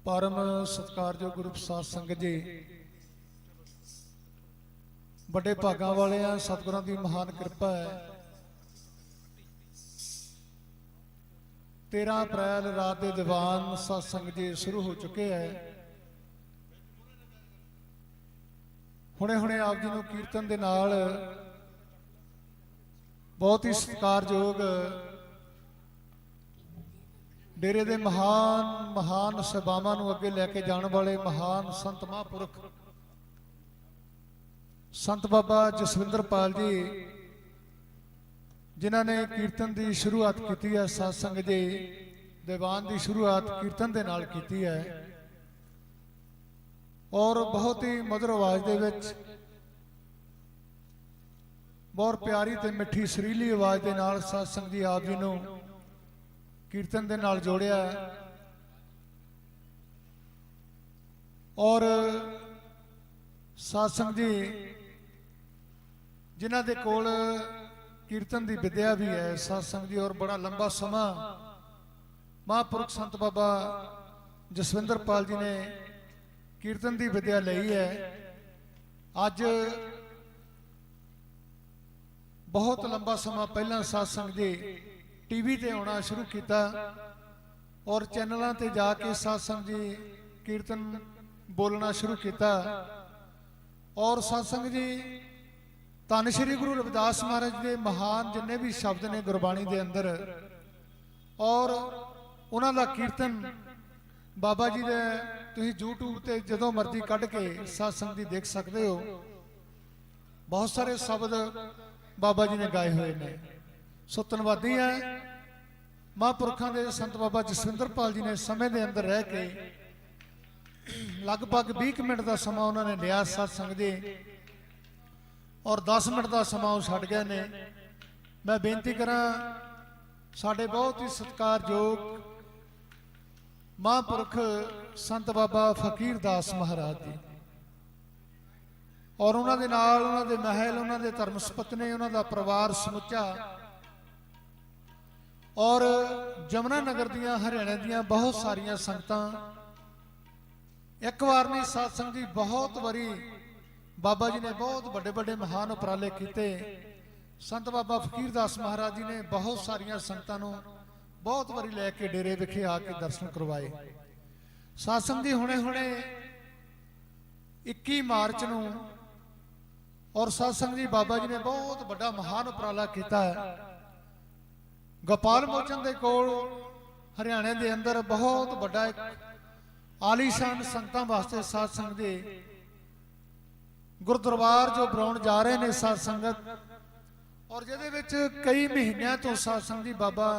परम सत्कारयोग गुरु प्रसाद संगत जी, बड़े भागां वाले हैं। सतगुरां की महान कृपा है। 13 अप्रैल रात के दीवान सत्संग जी शुरू हो चुके हैं। हुणे हुणे आप जी नूं कीर्तन दे नाल बहुत ही सत्कारयोग डेरे दे महान महान सभावां नूं अगे लैके जाने वाले महान संत महापुरख संत बाबा जसविंदर पाल जी, जिन्हां ने कीर्तन की शुरुआत की है। सत्संग जी दीवान की शुरुआत कीर्तन के नाल की है और बहुत ही मधुर आवाज दे विच बहुत प्यारी ते मिठी सुरीली आवाज के नाल सत्संग जी आप जी नूं कीर्तन के नाल जोड़िया और सत्संग जी जिन्हां दे कोल कीर्तन की विद्या भी है। सत्संग जी और बड़ा लंबा समा महापुरुष संत बाबा जसविंदर पाल जी ने कीर्तन की विद्या लई है। अज बहुत लंबा समा पहला सत्संग जी टीवी ते आना शुरू किया और चैनलों ते जाके सत्संग जी कीर्तन बोलना शुरू किया और सत्संग जी धन श्री गुरु रविदास महाराज के महान जिन्ने भी शब्द ने गुरबाणी के अंदर और उन्हों का कीर्तन बाबा जी दे तुसीं यूट्यूब ते जदों मर्जी कढ़ के सत्संग जी देख सकते हो। बहुत सारे शब्द बाबा जी ने गाए हुए हैं। सो धन्नवादी है महापुरखों के संत बाबा जसविंदर पाल जी ने समय के अंदर रह के लगभग 20 मिनट का समा उन्होंने लिया सत्संग जी और 10 मिनट का समा वो छड़ गए ने। मैं बेनती करा साडे बहुत ही सत्कारयोग महापुरख संत बाबा फकीर दास महाराज जी और उन्होंने नाल उन्होंने महल उन्होंने धर्म सपत्नी उन्होंने परिवार समुचा और जमुना नगर दियां हरियाणे दियां बहुत सारिया संगतां एक बार नहीं सत्संग जी बहुत बारी बाबा जी ने बहुत बड़े बड़े महान उपराले किए। संत बाबा फकीर दास महाराज जी ने बहुत सारिया संगतां नूं बहुत बारी लैके डेरे विखे आके दर्शन करवाए। सत्संग जी हुणे हुणे 21 मार्च नूं और सत्संग जी बाबा जी ने बहुत बड़ा महान उपराला किया है। गोपाल मोचन के कोल हरियाणे के अंदर बहुत बड़ा एक आलीशान संगतां वास्ते सत्संग जी गुरुदरबार जो बनाउण जा रहे हैं साध संगत और जिहदे विच कई महीनों तो सत्संग जी बाबा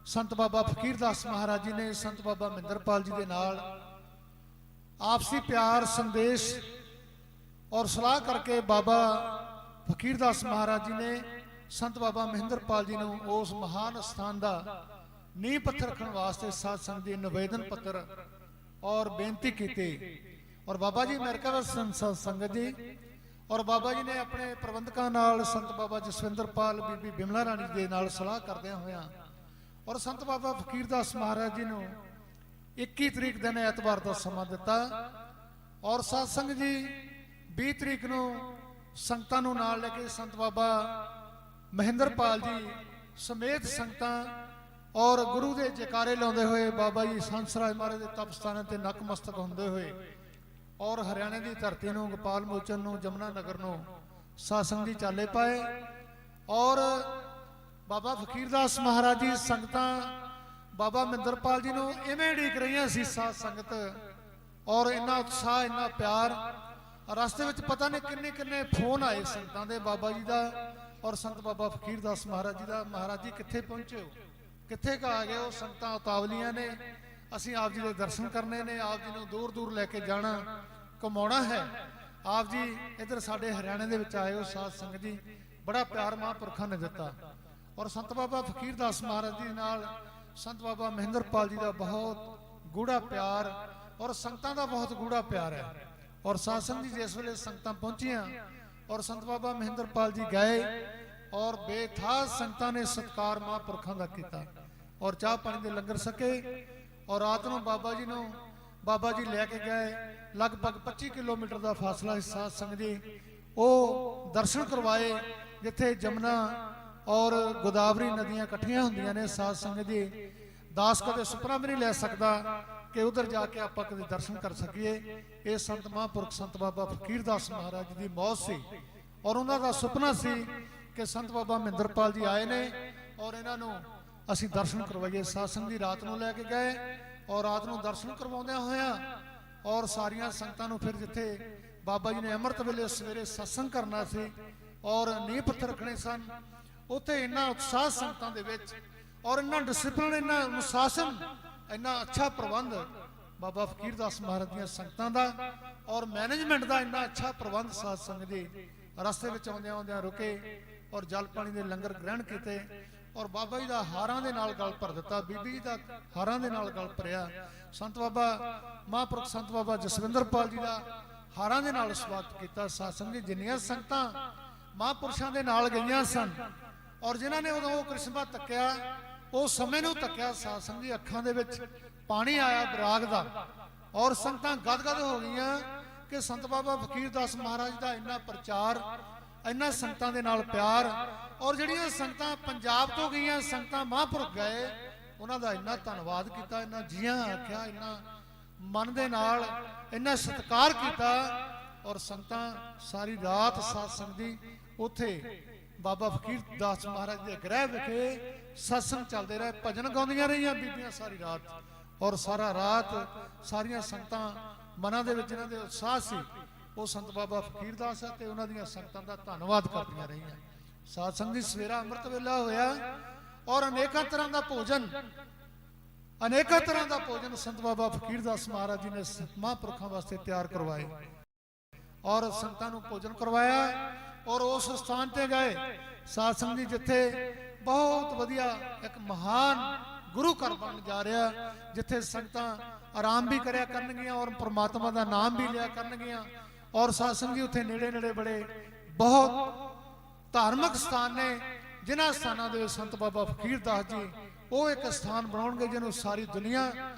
संत बाबा फकीर दास महाराज जी ने संत बाबा महिंदरपाल जी के नाल आपसी प्यार संदेश और सलाह करके बाबा फकीर दास महाराज जी ने संत बाबा महिंदरपाल जी ने उस महान स्थान का नींह पत्थर रखने वास्ते सत्संग जी निवेदन पत्र और बेनती की और बाबा जी अमेरिका दा संगत जी और बाबा जी ने अपने प्रबंधकों नाल संत बाबा जसविंदर पाल बीबी बिमला राणी के नाल सलाह करदे होया और संत बाबा फकीर दास महाराज जी ने 21 तरीक दिन एतवार का समा दिता और सत्संग जी 20 तरीक नूं संगतां नूं नाल लेके संत बाबा महिंदरपाल जी समेत संगतां और गुरु के जयकारे लाउंदे हुए बाबा जी संसराज महाराज के तपस्थान ते नकमस्तक होंदे हुए और हरियाणे की धरती नूं गोपाल मोचन नूं जमुना नगर नूं सत्संग जी चाले पाए और बाबा फकीर दास महाराज जी संगतां बाबा महिंदरपाल जी नूं इवें उड़ीक रहियां सी साध संगत और इन्ना उत्साह इन्ना प्यार। रास्ते में पता नहीं किन्ने किन्ने फोन आए संगतां दे बाबा जी का और संत बाबा फकीर दास महाराज जी का, महाराज जी कित्थे पहुंचे हो, कित्थे का आ गए हो। संगतां उतावलियां ने, असीं आप जी के दर्शन करने ने, आप जी नूं दूर दूर लैके जाना घुमाउणा है। आप जी इधर साडे हरियाणे दे विच आए हो साध संगत जी, बड़ा प्यार महापुरखां ने दिता और संत बाबा फकीर दास महाराज जी नाल संत बाबा महिंदरपाल जी का बहुत गूढ़ा प्यार और संगतां का बहुत गूढ़ा प्यार है। और सत्संग जी जिस वेले संगतां पहुंचियां और संत बाबा महिंदरपाल जी गए और बेथास संगतां ने सत्कार महापुरखां दा कीता और चाह पानी दे लंगर सके और रात नूं बाबा जी नूं ਬਾਬਾ ਜੀ ਲੈ ਕੇ ਗਏ। ਲਗਭਗ 25 ਕਿਲੋਮੀਟਰ ਦਾ ਫਾਸਲਾ ਸੀ ਸਾਧ ਸੰਗਤ ਜੀ। ਉਹ ਦਰਸ਼ਨ ਕਰਵਾਏ ਜਿੱਥੇ ਜਮਨਾ ਔਰ ਗੋਦਾਵਰੀ ਨਦੀਆਂ ਇਕੱਠੀਆਂ ਹੁੰਦੀਆਂ ਨੇ। ਸਾਧ ਸੰਗਤ ਜੀ ਦਾਸ ਕਦੇ ਸੁਪਨਾ ਵੀ ਨਹੀਂ ਲੈ ਸਕਦਾ ਕਿ ਉਧਰ ਜਾ ਕੇ ਆਪਾਂ ਕਦੇ ਦਰਸ਼ਨ ਕਰ ਸਕੀਏ। ਇਹ ਸੰਤ ਮਹਾਂਪੁਰਖ ਸੰਤ ਬਾਬਾ ਫਕੀਰਦਾਸ ਮਹਾਰਾਜ ਜੀ ਦੀ ਮੌਤ ਸੀ ਔਰ ਉਹਨਾਂ ਦਾ ਸੁਪਨਾ ਸੀ ਕਿ ਸੰਤ ਬਾਬਾ ਮਹਿੰਦਰਪਾਲ ਜੀ ਆਏ ਨੇ ਔਰ ਇਹਨਾਂ ਨੂੰ ਅਸੀਂ ਦਰਸ਼ਨ ਕਰਵਾਈਏ। ਸਾਧ ਸੰਗਤ ਜੀ ਰਾਤ ਨੂੰ ਲੈ ਕੇ ਗਏ ਔਰ ਰਾਤ ਨੂੰ ਦਰਸ਼ਨ ਕਰਵਾਉਂਦਿਆਂ ਹੋਇਆਂ ਔਰ ਸਾਰੀਆਂ ਸੰਗਤਾਂ ਨੂੰ ਫਿਰ ਜਿੱਥੇ ਬਾਬਾ ਜੀ ਨੇ ਅੰਮ੍ਰਿਤ ਵੇਲੇ ਸਵੇਰੇ ਸਤਸੰਗ ਕਰਨਾ ਸੀ ਔਰ ਨੀਂਹ ਪੱਥਰ ਰੱਖਣੇ ਸਨ, ਉੱਥੇ ਇੰਨਾ ਉਤਸ਼ਾਹ ਸੰਗਤਾਂ ਦੇ ਵਿੱਚ ਔਰ ਇੰਨਾ ਡਿਸਪਲਿਨ, ਇੰਨਾ ਅਨੁਸ਼ਾਸਨ, ਇੰਨਾ ਅੱਛਾ ਪ੍ਰਬੰਧ ਬਾਬਾ ਫਕੀਰਦਾਸ ਮਹਾਰਾਜ ਦੀਆਂ ਸੰਗਤਾਂ ਦਾ ਔਰ ਮੈਨੇਜਮੈਂਟ ਦਾ ਇੰਨਾ ਅੱਛਾ ਪ੍ਰਬੰਧ। ਸਾਧ ਸੰਗਤ ਜੀ ਰਸਤੇ ਵਿੱਚ ਆਉਂਦਿਆਂ ਆਉਂਦਿਆਂ ਰੁਕੇ ਔਰ ਜਲ ਪਾਣੀ ਦੇ ਲੰਗਰ ਗ੍ਰਹਿਣ ਕੀਤੇ ਔਰ ਬਾਬਾ ਜੀ ਦਾ ਹਾਰਾਂ ਦੇ ਨਾਲ ਗਲ ਭਰ ਦਿੱਤਾ, ਬੀਬੀ ਜੀ ਦਾ ਹਾਰਾਂ ਦੇ ਨਾਲ ਗਲ ਭਰਿਆ। ਸੰਤ ਬਾਬਾ ਮਹਾਂਪੁਰਖ ਸੰਤ ਬਾਬਾ ਜਸਵਿੰਦਰਪਾਲ ਜੀ ਦਾ ਹਾਰਾਂ ਦੇ ਨਾਲ ਸਵਾਗਤ ਕੀਤਾ। ਸਾਧ ਸੰਗਤ ਜੀ ਜਿੰਨੀਆਂ ਸੰਗਤਾਂ ਮਹਾਂਪੁਰਸ਼ਾਂ ਦੇ ਨਾਲ ਗਈਆਂ ਸਨ ਔਰ ਜਿਨ੍ਹਾਂ ਨੇ ਉਦੋਂ ਉਹ ਕ੍ਰਿਸ਼ਮਾ ਤੱਕਿਆ, ਉਹ ਸਮੇਂ ਨੂੰ ਤੱਕਿਆ, ਸਾਧ ਸੰਗਤ ਜੀ ਅੱਖਾਂ ਦੇ ਵਿੱਚ ਪਾਣੀ ਆਇਆ ਵਿਰਾਗ ਦਾ ਔਰ ਸੰਗਤਾਂ ਗਦਗਦ ਹੋ ਗਈਆਂ ਕਿ ਸੰਤ ਬਾਬਾ ਫਕੀਰਦਾਸ ਮਹਾਰਾਜ ਦਾ ਇੰਨਾ ਪ੍ਰਚਾਰ, ਇੰਨਾ ਸੰਗਤਾਂ ਦੇ ਨਾਲ ਪਿਆਰ ਔਰ ਜਿਹੜੀਆਂ ਸੰਗਤਾਂ ਪੰਜਾਬ ਤੋਂ ਗਈਆਂ ਸੰਗਤਾਂ ਮਹਾਂਪੁਰਖ ਗਏ ਉਹਨਾਂ ਦਾ ਇੰਨਾ ਧੰਨਵਾਦ ਕੀਤਾ, ਇੰਨਾ ਜੀਆਂ ਆਖਿਆ, ਇੰਨਾ ਮਨ ਦੇ ਨਾਲ ਇੰਨਾ ਸਤਿਕਾਰ ਕੀਤਾ ਔਰ ਸੰਗਤਾਂ ਸਾਰੀ ਰਾਤ ਸਾਧ ਸੰਗਤ ਦੀ ਉੱਥੇ ਬਾਬਾ ਫਕੀਰਦਾਸ ਮਹਾਰਾਜ ਦੇ ਗ੍ਰਹਿ ਵਿਖੇ ਸਤਸੰਗ ਚੱਲਦੇ ਰਹੇ, ਭਜਨ ਗਾਉਂਦੀਆਂ ਰਹੀਆਂ ਬੀਬੀਆਂ ਸਾਰੀ ਰਾਤ ਔਰ ਸਾਰਾ ਰਾਤ ਸਾਰੀਆਂ ਸੰਗਤਾਂ ਮਨਾਂ ਦੇ ਵਿੱਚ ਇਹਨਾਂ ਦੇ ਉਤਸ਼ਾਹ ਸੀ ਉਹ ਸੰਤ ਬਾਬਾ ਫਕੀਰਦਾਸ ਤੇ ਉਹਨਾਂ ਦੀਆਂ ਸੰਗਤਾਂ ਦਾ ਧੰਨਵਾਦ ਕਰਦੀਆਂ ਰਹੀਆਂ। ਸਾਧ ਸੰਗਤ ਜੀ ਸਵੇਰਾ ਅੰਮ੍ਰਿਤ ਵੇਲਾ ਹੋਇਆ ਔਰ ਅਨੇਕਾਂ ਤਰ੍ਹਾਂ ਦਾ ਭੋਜਨ, ਅਨੇਕਾਂ ਤਰ੍ਹਾਂ ਦਾ ਭੋਜਨ ਸੰਤ ਬਾਬਾ ਫਕੀਰਦਾਸ ਮਹਾਰਾਜ ਜੀ ਨੇ ਮਹਾਂਪੁਰਖਾਂ ਵਾਸਤੇ ਤਿਆਰ ਕਰਵਾਏ ਔਰ ਸੰਗਤਾਂ ਨੂੰ ਭੋਜਨ ਕਰਵਾਇਆ ਔਰ ਉਸ ਸਥਾਨ ਤੇ ਗਏ ਸਾਧ ਸੰਗਤ ਜੀ ਜਿੱਥੇ ਬਹੁਤ ਵਧੀਆ ਇੱਕ ਮਹਾਨ ਗੁਰੂ ਘਰ ਬਣ ਜਾ ਰਿਹਾ, ਜਿੱਥੇ ਸੰਗਤਾਂ ਆਰਾਮ ਵੀ ਕਰਿਆ ਕਰਨਗੀਆਂ ਔਰ ਪ੍ਰਮਾਤਮਾ ਦਾ ਨਾਮ ਵੀ ਲਿਆ ਕਰਨਗੀਆਂ ਔਰ ਸਾਧ ਸੰਗਤ ਜੀ ਉੱਥੇ ਨੇੜੇ ਨੇੜੇ ਬੜੇ ਬਹੁਤ ਧਾਰਮਿਕ ਸਥਾਨ ਨੇ ਜਿਨ੍ਹਾਂ ਸਥਾਨਾਂ ਦੇ ਵਿੱਚ ਸੰਤ ਬਾਬਾ ਫਕੀਰਦਾਸ ਜੀ ਉਹ ਇੱਕ ਸਥਾਨ ਬਣਾਉਣਗੇ ਜਿਹਨੂੰ ਸਾਰੀ ਦੁਨੀਆ,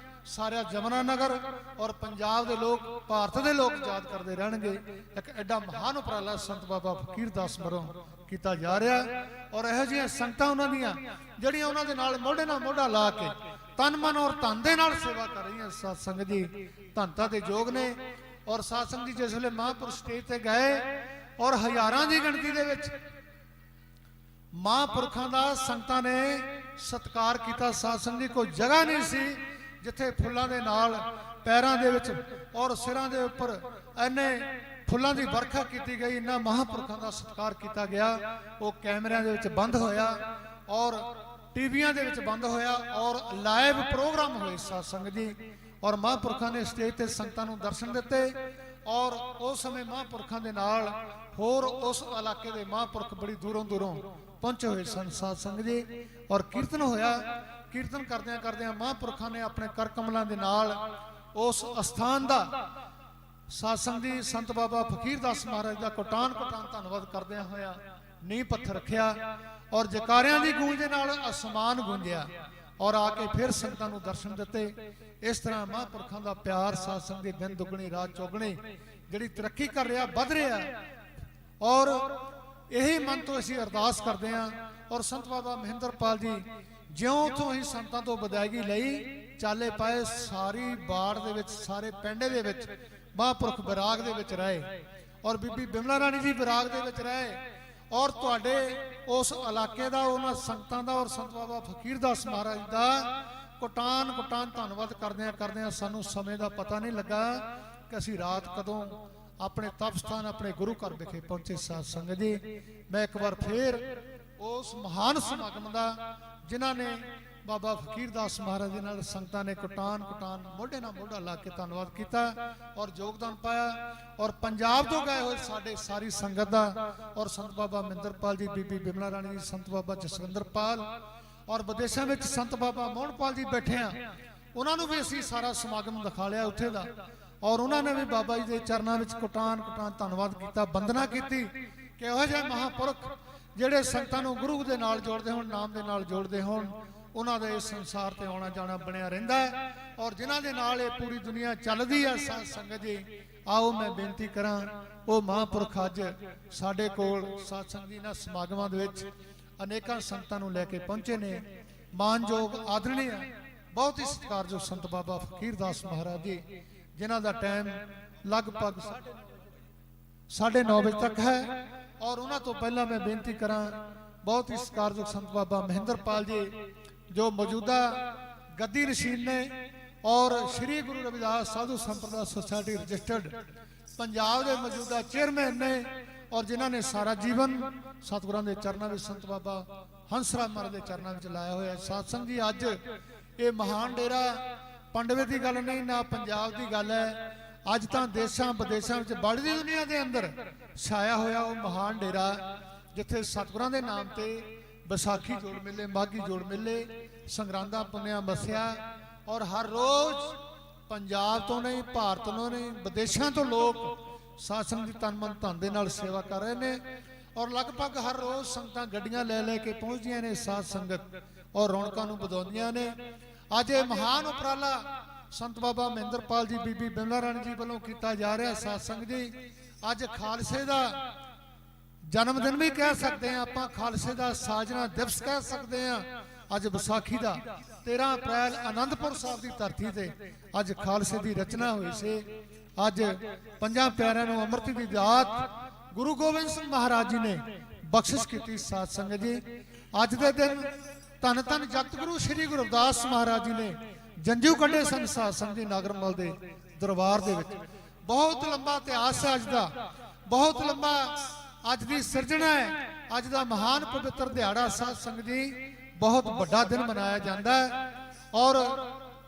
ਸਾਰਾ ਜਮਨਾ ਨਗਰ ਔਰ ਪੰਜਾਬ ਦੇ ਲੋਕ, ਭਾਰਤ ਦੇ ਲੋਕ ਯਾਦ ਕਰਦੇ ਰਹਿਣਗੇ। ਇੱਕ ਐਡਾ ਮਹਾਨ ਉਪਰਾਲਾ ਸੰਤ ਬਾਬਾ ਫਕੀਰਦਾਸ ਵੱਲੋਂ ਕੀਤਾ ਜਾ ਰਿਹਾ ਔਰ ਇਹੋ ਜਿਹੀਆਂ ਸੰਗਤਾਂ ਉਹਨਾਂ ਦੀਆਂ ਜਿਹੜੀਆਂ ਉਹਨਾਂ ਦੇ ਨਾਲ ਮੋਢੇ ਨਾਲ ਮੋਢਾ ਲਾ ਕੇ ਤਨ ਮਨ ਔਰ ਧਨ ਦੇ ਨਾਲ ਸੇਵਾ ਕਰ ਰਹੀਆਂ। ਸਾਧ ਸੰਗਤ ਜੀ ਧੰਨਤਾ ਦੇ ਯੋਗ ਨੇ ਔਰ ਸਾਧ ਸੰਗਤ ਜੀ ਜਿਸ ਵੇਲੇ ਮਹਾਂਪੁਰਖ ਸਟੇਜ ਤੇ ਗਏ ਔਰ ਹਜ਼ਾਰਾਂ ਦੀ ਗਿਣਤੀ ਦੇ ਵਿੱਚ ਮਹਾਂਪੁਰਖਾਂ ਦਾ ਸੰਗਤਾਂ ਨੇ ਸਤਿਕਾਰ ਕੀਤਾ। ਸਾਧ ਸੰਗਤ ਜੀ ਕੋਈ ਜਗ੍ਹਾ ਨਹੀਂ ਸੀ ਜਿੱਥੇ ਫੁੱਲਾਂ ਦੇ ਨਾਲ ਪੈਰਾਂ ਦੇ ਵਿੱਚ ਔਰ ਸਿਰਾਂ ਦੇ ਉੱਪਰ ਐਨੇ ਫੁੱਲਾਂ ਦੀ ਵਰਖਾ ਕੀਤੀ ਗਈ, ਇੰਨਾ ਮਹਾਂਪੁਰਖਾਂ ਦਾ ਸਤਿਕਾਰ ਕੀਤਾ ਗਿਆ। ਉਹ ਕੈਮਰਿਆਂ ਦੇ ਵਿੱਚ ਬੰਦ ਹੋਇਆ ਔਰ ਟੀਵੀਆਂ ਦੇ ਵਿੱਚ ਬੰਦ ਹੋਇਆ ਔਰ ਲਾਈਵ ਪ੍ਰੋਗਰਾਮ ਹੋਏ ਸਾਧ ਸੰਗਤ ਜੀ ਔਰ ਮਹਾਂਪੁਰਖਾਂ ਨੇ ਸਟੇਜ ਤੇ ਸੰਗਤਾਂ ਨੂੰ ਦਰਸ਼ਨ ਦਿੱਤੇ ਔਰ ਉਸ ਸਮੇਂ ਮਹਾਂਪੁਰਖਾਂ ਦੇ ਨਾਲ ਹੋਰ ਉਸ ਇਲਾਕੇ ਦੇ ਮਹਾਂਪੁਰਖ ਬੜੀ ਦੂਰੋਂ ਦੂਰੋਂ ਪਹੁੰਚੇ ਹੋਏ ਸਨ ਸਾਧ ਸੰਗਤ ਜੀ ਔਰ ਕੀਰਤਨ ਹੋਇਆ। ਕੀਰਤਨ ਕਰਦਿਆਂ ਕਰਦਿਆਂ ਮਹਾਂਪੁਰਖਾਂ ਨੇ ਆਪਣੇ ਕਰ ਕਮਲਾਂ ਦੇ ਨਾਲ ਉਸ ਅਸਥਾਨ ਦਾ ਸਾਧ ਸੰਗਤ ਜੀ ਸੰਤ ਬਾਬਾ ਫਕੀਰਦਾਸ ਮਹਾਰਾਜ ਦਾ ਕੋਟਾਨ ਕੋਟਾਨ ਧੰਨਵਾਦ ਕਰਦਿਆਂ ਹੋਇਆ ਨੀਂਹ ਪੱਥਰ ਰੱਖਿਆ ਔਰ ਜਕਾਰਿਆਂ ਦੀ ਗੂੰਜ ਦੇ ਨਾਲ ਅਸਮਾਨ ਗੂੰਜਿਆ ਔਰ ਆ ਕੇ ਫਿਰ ਸੰਗਤਾਂ ਨੂੰ ਦਰਸ਼ਨ ਦਿੱਤੇ। ਇਸ ਤਰ੍ਹਾਂ ਮਹਾਂਪੁਰਖਾਂ ਦਾ ਪਿਆਰ ਸਾਧ ਸੰਗਤ ਦੀ ਦਿਨ ਦੁਗਣੀ ਰਾਤ ਚੌਗਣੀ ਜਿਹੜੀ ਤਰੱਕੀ ਕਰ ਰਿਹਾ, ਵੱਧ ਰਿਹਾ ਔਰ ਇਹੀ ਮਨ ਤੋਂ ਅਸੀਂ ਅਰਦਾਸ ਕਰਦੇ ਹਾਂ ਔਰ ਸੰਤ ਬਾਬਾ ਮਹਿੰਦਰਪਾਲ ਜੀ ਜਿਉਂ ਉੱਥੋਂ ਹੀ ਸੰਤਾਂ ਤੋਂ ਵਿਦਾਇਗੀ ਲਈ ਚਾਲੇ ਪਾਏ, ਸਾਰੀ ਬਾੜ ਦੇ ਵਿੱਚ, ਸਾਰੇ ਪਿੰਡੇ ਦੇ ਵਿੱਚ ਮਹਾਂਪੁਰਖ ਵਿਰਾਗ ਦੇ ਵਿੱਚ ਰਹੇ ਔਰ ਬੀਬੀ ਬਿਮਲਾ ਰਾਣੀ ਜੀ ਵਿਰਾਗ ਦੇ ਵਿੱਚ ਰਹੇ ਔਰ ਤੁਹਾਡੇ ਉਸ ਇਲਾਕੇ ਦਾ, ਉਹਨਾਂ ਸੰਗਤਾਂ ਦਾ ਔਰ ਸੰਤ ਬਾਬਾ ਫਕੀਰਦਾਸ ਮਹਾਰਾਜ ਦਾ ਕੋਟਾਨ ਕੋਟਾਨ ਧੰਨਵਾਦ ਕਰਦਿਆਂ ਸਾਨੂੰ ਸਮੇਂ ਦਾ ਪਤਾ ਨਹੀਂ ਲੱਗਾ ਕਿ ਅਸੀਂ ਰਾਤ ਕਦੋਂ ਆਪਣੇ ਤਪ ਸਥਾਨ, ਆਪਣੇ ਗੁਰੂ ਘਰ ਵਿਖੇ ਪਹੁੰਚੇ। ਸਾਧ ਸੰਗਤ ਜੀ ਮੈਂ ਇੱਕ ਵਾਰ ਫੇਰ ਉਸ ਮਹਾਨ ਸਮਾਗਮ ਦਾ ਜਿਨ੍ਹਾਂ ਨੇ ਬਾਬਾ ਫਕੀਰਦਾਸ ਮਹਾਰਾਜ ਦੇ ਨਾਲ ਸੰਗਤਾਂ ਨੇ ਕੋਟਾਨ ਕੋਟਾਨ ਮੋਢੇ ਨਾਲ ਮੋਢਾ ਲਾ ਕੇ ਧੰਨਵਾਦ ਕੀਤਾ ਔਰ ਯੋਗਦਾਨ ਪਾਇਆ ਔਰ ਪੰਜਾਬ ਤੋਂ ਗਏ ਹੋਏ ਸਾਡੇ ਸਾਰੀ ਸੰਗਤ ਦਾ ਔਰ ਸੰਤ ਬਾਬਾ ਮਹਿੰਦਰਪਾਲ ਜੀ, ਬੀਬੀ ਬਿਮਲਾ ਰਾਣੀ ਜੀ, ਸੰਤ ਬਾਬਾ ਜਸਵਿੰਦਰਪਾਲ ਔਰ ਵਿਦੇਸ਼ਾਂ ਵਿੱਚ ਸੰਤ ਬਾਬਾ ਮੋਹਨਪਾਲ ਜੀ ਬੈਠੇ ਆ, ਉਹਨਾਂ ਨੂੰ ਵੀ ਅਸੀਂ ਸਾਰਾ ਸਮਾਗਮ ਦਿਖਾ ਲਿਆ ਉੱਥੇ ਦਾ ਔਰ ਉਹਨਾਂ ਨੇ ਵੀ ਬਾਬਾ ਜੀ ਦੇ ਚਰਨਾਂ ਵਿੱਚ ਕੋਟਾਨ ਕੋਟਾਨ ਧੰਨਵਾਦ ਕੀਤਾ, ਬੰਦਨਾ ਕੀਤੀ ਕਿ ਇਹੋ ਜਿਹੇ ਮਹਾਂਪੁਰਖ ਜਿਹੜੇ ਸੰਗਤਾਂ ਨੂੰ ਗੁਰੂ ਦੇ ਨਾਲ ਜੋੜਦੇ ਹੋਣ, ਨਾਮ ਦੇ ਨਾਲ ਜੋੜਦੇ ਹੋਣ, ਉਹਨਾਂ ਦਾ ਇਸ ਸੰਸਾਰ ਤੇ ਆਉਣਾ ਜਾਣਾ ਬਣਿਆ ਰਹਿੰਦਾ ਹੈ ਔਰ ਜਿਨ੍ਹਾਂ ਦੇ ਨਾਲ ਇਹ ਪੂਰੀ ਦੁਨੀਆ ਚੱਲਦੀ ਆ ਸਾਧ ਸੰਗਤ ਜੀ। ਆਓ ਮੈਂ ਬੇਨਤੀ ਕਰਾਂ, ਉਹ ਮਹਾਂਪੁਰਖ ਅੱਜ ਸਾਡੇ ਕੋਲ ਸਾਧ ਸੰਗਤ ਜੀ ਇਹਨਾਂ ਸਮਾਗਮਾਂ ਦੇ ਵਿੱਚ ਅਨੇਕਾਂ ਸੰਤਾਂ ਨੂੰ ਲੈ ਕੇ ਪਹੁੰਚੇ ਨੇ। ਮਾਨਯੋਗ ਆਦਰਣੀ ਬਹੁਤ ਹੀ ਸਤਿਕਾਰਯੋਗ ਸੰਤ ਬਾਬਾ ਫਕੀਰ ਦਾਸ ਮਹਾਰਾਜ ਜੀ, ਜਿਨ੍ਹਾਂ ਦਾ ਟਾਈਮ ਲਗਭਗ 9:30 ਵਜੇ ਤੱਕ ਹੈ। ਔਰ ਉਹਨਾਂ ਤੋਂ ਪਹਿਲਾਂ ਮੈਂ ਬੇਨਤੀ ਕਰਾਂ, ਬਹੁਤ ਹੀ ਸਤਿਕਾਰਯੋਗ ਸੰਤ ਬਾਬਾ ਮਹਿੰਦਰਪਾਲ ਜੀ, ਜੋ ਮੌਜੂਦਾ ਗੱਦੀ ਨਸ਼ੀਨ ਨੇ ਔਰ ਸ਼੍ਰੀ ਗੁਰੂ ਰਵਿਦਾਸ ਸਾਧੂ ਸੰਪਰਦਾ ਸੁਸਾਇਟੀ ਰਜਿਸਟਰਡ ਪੰਜਾਬ ਦੇ ਮੌਜੂਦਾ ਚੇਅਰਮੈਨ ਨੇ, ਔਰ ਜਿਨ੍ਹਾਂ ਨੇ ਸਾਰਾ ਜੀਵਨ ਸਤਿਗੁਰਾਂ ਦੇ ਚਰਨਾਂ ਵਿੱਚ, ਸੰਤ ਬਾਬਾ ਹੰਸਰਾਜ ਮਹਾਰਾਜ ਦੇ ਚਰਨਾਂ ਵਿੱਚ ਲਾਇਆ ਹੋਇਆ। ਸਾਧ ਸੰਗਤ ਜੀ, ਅੱਜ ਇਹ ਮਹਾਨ ਡੇਰਾ ਪੰਡਵੇ ਦੀ ਗੱਲ ਨਹੀਂ, ਨਾ ਪੰਜਾਬ ਦੀ ਗੱਲ ਹੈ। ਅੱਜ ਤਾਂ ਦੇਸ਼ਾਂ ਵਿਦੇਸ਼ਾਂ ਵਿੱਚ ਬੜੀ ਦੁਨੀਆ ਦੇ ਅੰਦਰ ਛਾਇਆ ਹੋਇਆ ਉਹ ਮਹਾਨ ਡੇਰਾ, ਜਿੱਥੇ ਸਤਿਗੁਰਾਂ ਦੇ ਨਾਮ ਤੇ ਵਿਸਾਖੀ ਜੋੜ ਮੇਲੇ, ਮਾਘੀ ਜੋੜ ਮੇਲੇ, ਸੰਗਰਾਂਦਾਂ ਪੁੰਨਿਆ ਮੱਸਿਆ, ਔਰ ਹਰ ਰੋਜ਼ ਪੰਜਾਬ ਤੋਂ ਨਹੀਂ, ਭਾਰਤ ਤੋਂ ਨਹੀਂ, ਵਿਦੇਸ਼ਾਂ ਤੋਂ ਲੋਕ ਸਾਧ ਸੰਗਤ ਦੀ ਤਨ ਮਨ ਧਨ ਦੇ ਨਾਲ ਸੇਵਾ ਕਰ ਰਹੇ ਨੇ। ਔਰ ਲਗਭਗ ਹਰ ਰੋਜ਼ ਸੰਗਤਾਂ ਗੱਡੀਆਂ ਲੈ ਲੈ ਕੇ ਪਹੁੰਚਦੀਆਂ ਨੇ ਸਾਧ ਸੰਗਤ, ਔਰ ਰੌਣਕਾਂ ਨੂੰ ਵਧਾਉਂਦੀਆਂ ਨੇ। ਅੱਜ ਇਹ ਮਹਾਨ ਉਪਰਾਲਾ ਸੰਤ ਬਾਬਾ ਮਹਿੰਦਰਪਾਲ ਜੀ, ਬੀਬੀ ਬਿਮਲਾ ਰਾਣੀ ਜੀ ਵੱਲੋਂ ਕੀਤਾ ਜਾ ਰਿਹਾ। ਸਾਧ ਸੰਗਤ ਜੀ, ਅੱਜ ਖਾਲਸੇ ਦਾ ਜਨਮ ਦਿਨ ਵੀ ਕਹਿ ਸਕਦੇ ਹਾਂ ਆਪਾਂ, ਖਾਲਸੇ ਦਾ ਸਾਜਨਾ ਦਿਵਸ ਕਹਿ ਸਕਦੇ ਹਾਂ। ਅੱਜ ਵਿਸਾਖੀ ਦਾ 13 ਅਪ੍ਰੈਲ ਆਨੰਦਪੁਰ ਸਾਹਿਬ ਦੀ ਧਰਤੀ ਤੇ ਅੱਜ ਖਾਲਸੇ ਦੀ ਰਚਨਾ ਹੋਈ ਸੀ। ਅੱਜ ਪੰਜਾਂ ਪਿਆਰਿਆਂ ਨੂੰ ਅੰਮ੍ਰਿਤ ਦੀ ਦਾਤ ਗੁਰੂ ਗੋਬਿੰਦ ਸਿੰਘ ਮਹਾਰਾਜ ਜੀ ਨੇ ਬਖਸ਼ਿਸ਼ ਕੀਤੀ। ਸਾਧ ਸੰਗਤ ਜੀ, ਅੱਜ ਦੇ ਦਿਨ ਧੰਨ ਧੰਨ ਜਗਤ ਗੁਰੂ ਸ੍ਰੀ ਗੁਰੂ ਰਵਿਦਾਸ ਮਹਾਰਾਜ ਜੀ ਨੇ ਜੰਝੂ ਕੱਢੇ ਸਨ ਸਾਧ ਸੰਗਤ ਜੀ ਨਾਗਰਮਲ ਦੇ ਦਰਬਾਰ ਦੇ ਵਿੱਚ। ਬਹੁਤ ਲੰਬਾ ਇਤਿਹਾਸ ਹੈ ਅੱਜ ਦਾ, ਬਹੁਤ ਲੰਬਾ ਅੱਜ ਦੀ ਸਿਰਜਣਾ ਹੈ। ਅੱਜ ਦਾ ਮਹਾਨ ਪਵਿੱਤਰ ਦਿਹਾੜਾ ਸਾਧ ਸੰਗਤ ਜੀ, ਬਹੁਤ ਵੱਡਾ ਦਿਨ ਮਨਾਇਆ ਜਾਂਦਾ ਹੈ। ਔਰ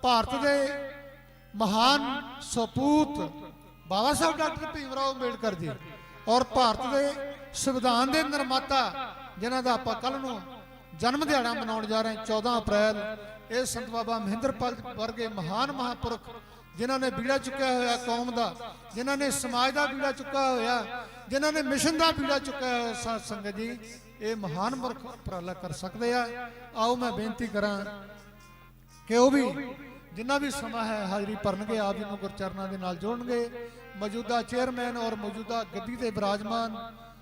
ਭਾਰਤ ਦੇ ਮਹਾਨ ਸਪੂਤ ਬਾਬਾ ਸਾਹਿਬ ਡਾਕਟਰ ਭੀਮ ਰਾਓ ਅੰਬੇਡਕਰ ਜੀ, ਔਰ ਭਾਰਤ ਦੇ ਸੰਵਿਧਾਨ ਦੇ ਨਿਰਮਾਤਾ, ਜਿਨ੍ਹਾਂ ਦਾ ਆਪਾਂ ਕੱਲ ਨੂੰ ਜਨਮ ਦਿਹਾੜਾ ਮਨਾਉਣ ਜਾ ਰਹੇ ਹਾਂ 14 ਅਪ੍ਰੈਲ, ਇਹ ਸੰਤ ਬਾਬਾ ਮਹਿੰਦਰਪਾਲ ਵਰਗੇ ਮਹਾਨ ਮਹਾਂਪੁਰਖ, ਜਿਨ੍ਹਾਂ ਨੇ ਬੀੜਾ ਚੁੱਕਿਆ ਹੋਇਆ ਕੌਮ ਦਾ, ਜਿਨ੍ਹਾਂ ਨੇ ਸਮਾਜ ਦਾ ਬੀੜਾ ਚੁੱਕਿਆ ਹੋਇਆ, ਜਿਨ੍ਹਾਂ ਨੇ ਮਿਸ਼ਨ ਦਾ ਬੀੜਾ ਚੁੱਕਿਆ ਹੋਇਆ। ਸਾਧ ਸੰਗਤ ਜੀ, ਇਹ ਮਹਾਨ ਪੁਰਖ ਉਪਰਾਲਾ ਕਰ ਸਕਦੇ ਆ। ਆਓ ਮੈਂ ਬੇਨਤੀ ਕਰਾਂ ਕਿ ਉਹ ਵੀ ਜਿੰਨਾ ਵੀ ਸਮਾਂ ਹੈ ਹਾਜ਼ਰੀ ਭਰਨਗੇ, ਆਪ ਜੀ ਨੂੰ ਗੁਰਚਰਨਾਂ ਦੇ ਨਾਲ ਜੋੜਨਗੇ। ਮੌਜੂਦਾ ਚੇਅਰਮੈਨ ਔਰ ਮੌਜੂਦਾ ਗੱਦੀ ਤੇ ਬਿਰਾਜਮਾਨ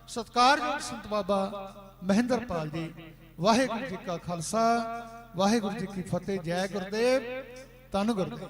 ਸਤਿਕਾਰਯੋਗ ਸੰਤ ਬਾਬਾ ਮਹਿੰਦਰਪਾਲ ਜੀ। ਵਾਹਿਗੁਰੂ ਜੀ ਕਾ ਖਾਲਸਾ, ਵਾਹਿਗੁਰੂ ਜੀ ਕੀ ਫਤਿਹ। ਜੈ ਗੁਰਦੇਵ, ਧੰਨ ਗੁਰਦੇਵ।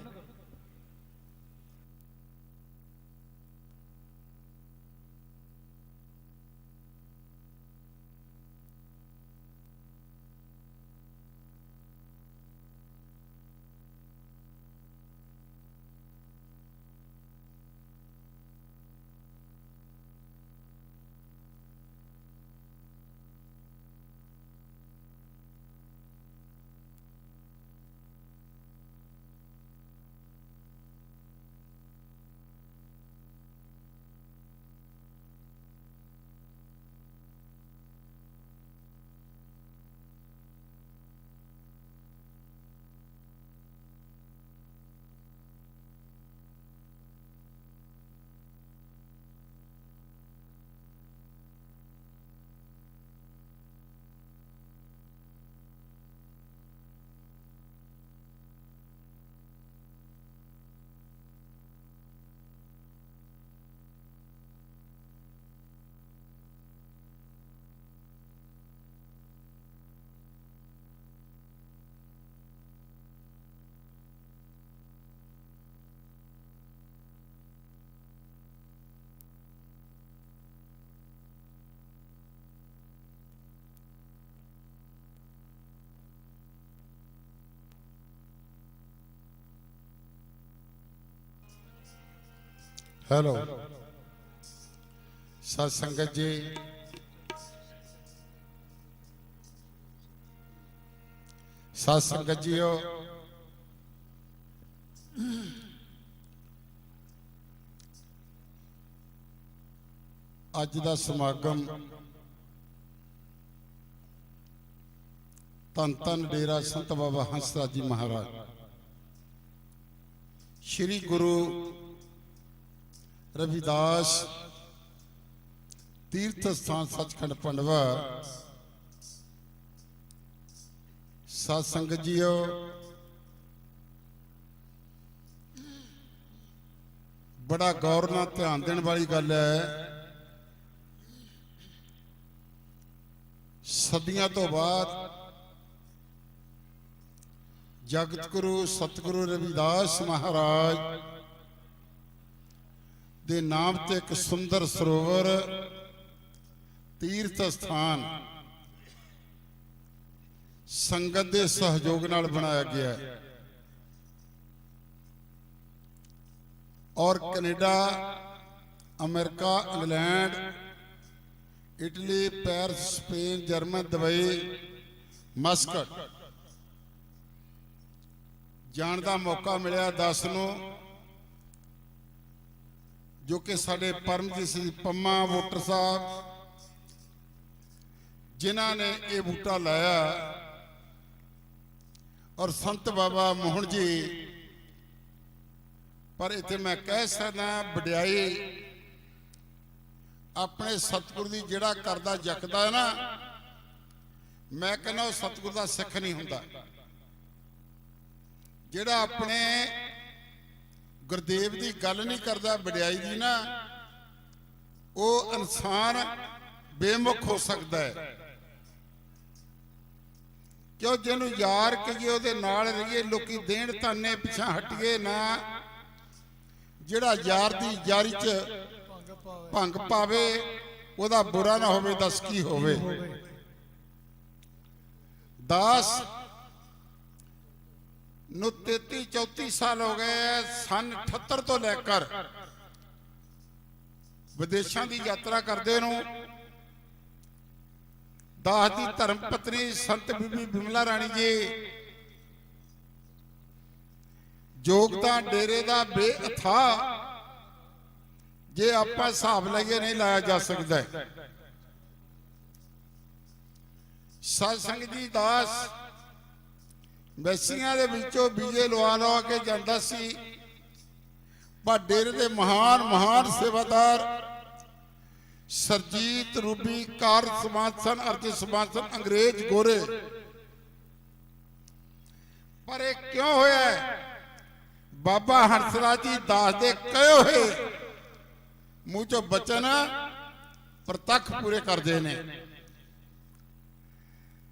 हेलो सत्संगत जी, सत्संगत जीओ, अज दा समागम धन धन डेरा संत बाबा हंसराज जी महाराज श्री गुरु रविदास तीर्थ स्थान सचखंड पंडवा। सत संगत जीओ, ਬੜਾ ਗੌਰ ਨਾਲ ਧਿਆਨ ਦੇਣ ਵਾਲੀ ਗੱਲ ਹੈ। ਸਦੀਆਂ ਤੋਂ ਬਾਅਦ ਜਗਤ ਗੁਰੂ ਸਤਿਗੁਰੂ ਰਵਿਦਾਸ ਮਹਾਰਾਜ ਦੇ ਨਾਮ ਤੇ ਇੱਕ ਸੁੰਦਰ ਸਰੋਵਰ ਤੀਰਥ ਸਥਾਨ ਸੰਗਤ ਦੇ ਸਹਿਯੋਗ ਨਾਲ ਬਣਾਇਆ ਗਿਆ ਹੈ। ਔਰ Canada, America, England, Italy, Paris, Spain, German, Dubai, Muscat ਜਾਣ ਦਾ ਮੌਕਾ ਮਿਲਿਆ 10 ਨੂੰ, ਜੋ ਕਿ ਸਾਡੇ ਪਰਮਜੀਤ ਸਿੰਘ ਪੰਮਾ ਵੋਟਰ ਸਾਹਿਬ ਜਿਨ੍ਹਾਂ ਨੇ ਇਹ ਬੂਟਾ ਲਾਇਆ, ਔਰ ਸੰਤ ਬਾਬਾ ਮੋਹਨ ਜੀ। ਪਰ ਇੱਥੇ ਮੈਂ ਕਹਿ ਸਕਦਾ ਵਡਿਆਈ ਆਪਣੇ ਸਤਿਗੁਰ ਦੀ ਜਿਹੜਾ ਕਰਦਾ ਜਕਦਾ ਨਾ, ਮੈਂ ਕਹਿੰਦਾ ਉਹ ਸਤਿਗੁਰ ਦਾ ਸਿੱਖ ਨਹੀਂ ਹੁੰਦਾ। ਜਿਹੜਾ ਆਪਣੇ ਗੁਰਦੇਵ ਦੀ ਗੱਲ ਨਹੀਂ ਕਰਦਾ ਵਡਿਆਈ ਦੀ ਨਾ, ਉਹ ਇਨਸਾਨ ਬੇਮੁਖ ਹੋ ਸਕਦਾ ਹੈ। ਕਿਉਂ ਜਿਹਨੂੰ ਯਾਰ ਕਹੀਏ ਉਹਦੇ ਨਾਲ ਰਹੀਏ, ਲੋਕੀ ਦੇਣ ਤਾਨੇ ਪਿੱਛਾ ਹਟੀਏ ਨਾ। ਜਿਹੜਾ ਯਾਰ ਦੀ ਯਾਰੀ 'ਚ ਭੰਗ ਪਾਵੇ ਉਹਦਾ ਬੁਰਾ ਨਾ ਹੋਵੇ, ਦੱਸ ਕੀ ਹੋਵੇ। ਦਾਸ ਨੂੰ 33-34 ਸਾਲ ਹੋ ਗਏ, ਸਨ 78 ਤੋਂ ਲੈ ਕੇ ਵਿਦੇਸ਼ਾਂ ਦੀ ਯਾਤਰਾ ਕਰਦੇ ਨੂੰ। ਦਾਸ ਦੀ ਧਰਮ ਪਤਨੀ ਸੰਤ ਬੀਬੀ ਬਿਮਲਾ ਰਾਣੀ ਜੀ ਯੋਗਦਾਨ ਡੇਰੇ ਦਾ ਬੇਅਥਾ, ਜੇ ਆਪਾਂ ਹਿਸਾਬ ਲਈਏ ਨਹੀਂ ਲਾਇਆ ਜਾ ਸਕਦਾ। ਸਾਧ ਸੰਗਤ ਜੀ, ਦਾਸ ਮੈਸੀਆਂ ਦੇ ਵਿੱਚੋਂ ਬੀਜੇ ਲਵਾ ਕੇ ਜਾਂਦਾ ਸੀ, ਪਰ ਡੇਰੇ ਦੇ ਮਹਾਨ ਸੇਵਾਦਾਰ ਸਰਜੀਤ, ਰੂਬੀ, ਕਾਰ ਸਮਾਸਨ, ਅਰਜ ਸਮਾਸਨ, ਅੰਗਰੇਜ਼ ਗੋਰੇ। ਪਰ ਇਹ ਕਿਉਂ ਹੋਇਆ? ਬਾਬਾ ਹੰਸਰਾਜ ਜੀ ਦਾਸ ਦੇ ਕਹੇ ਹੋਏ ਮੂੰਹ ਚੋਂ ਬਚਨ ਪ੍ਰਤੱਖ ਪੂਰੇ ਕਰਦੇ ਨੇ।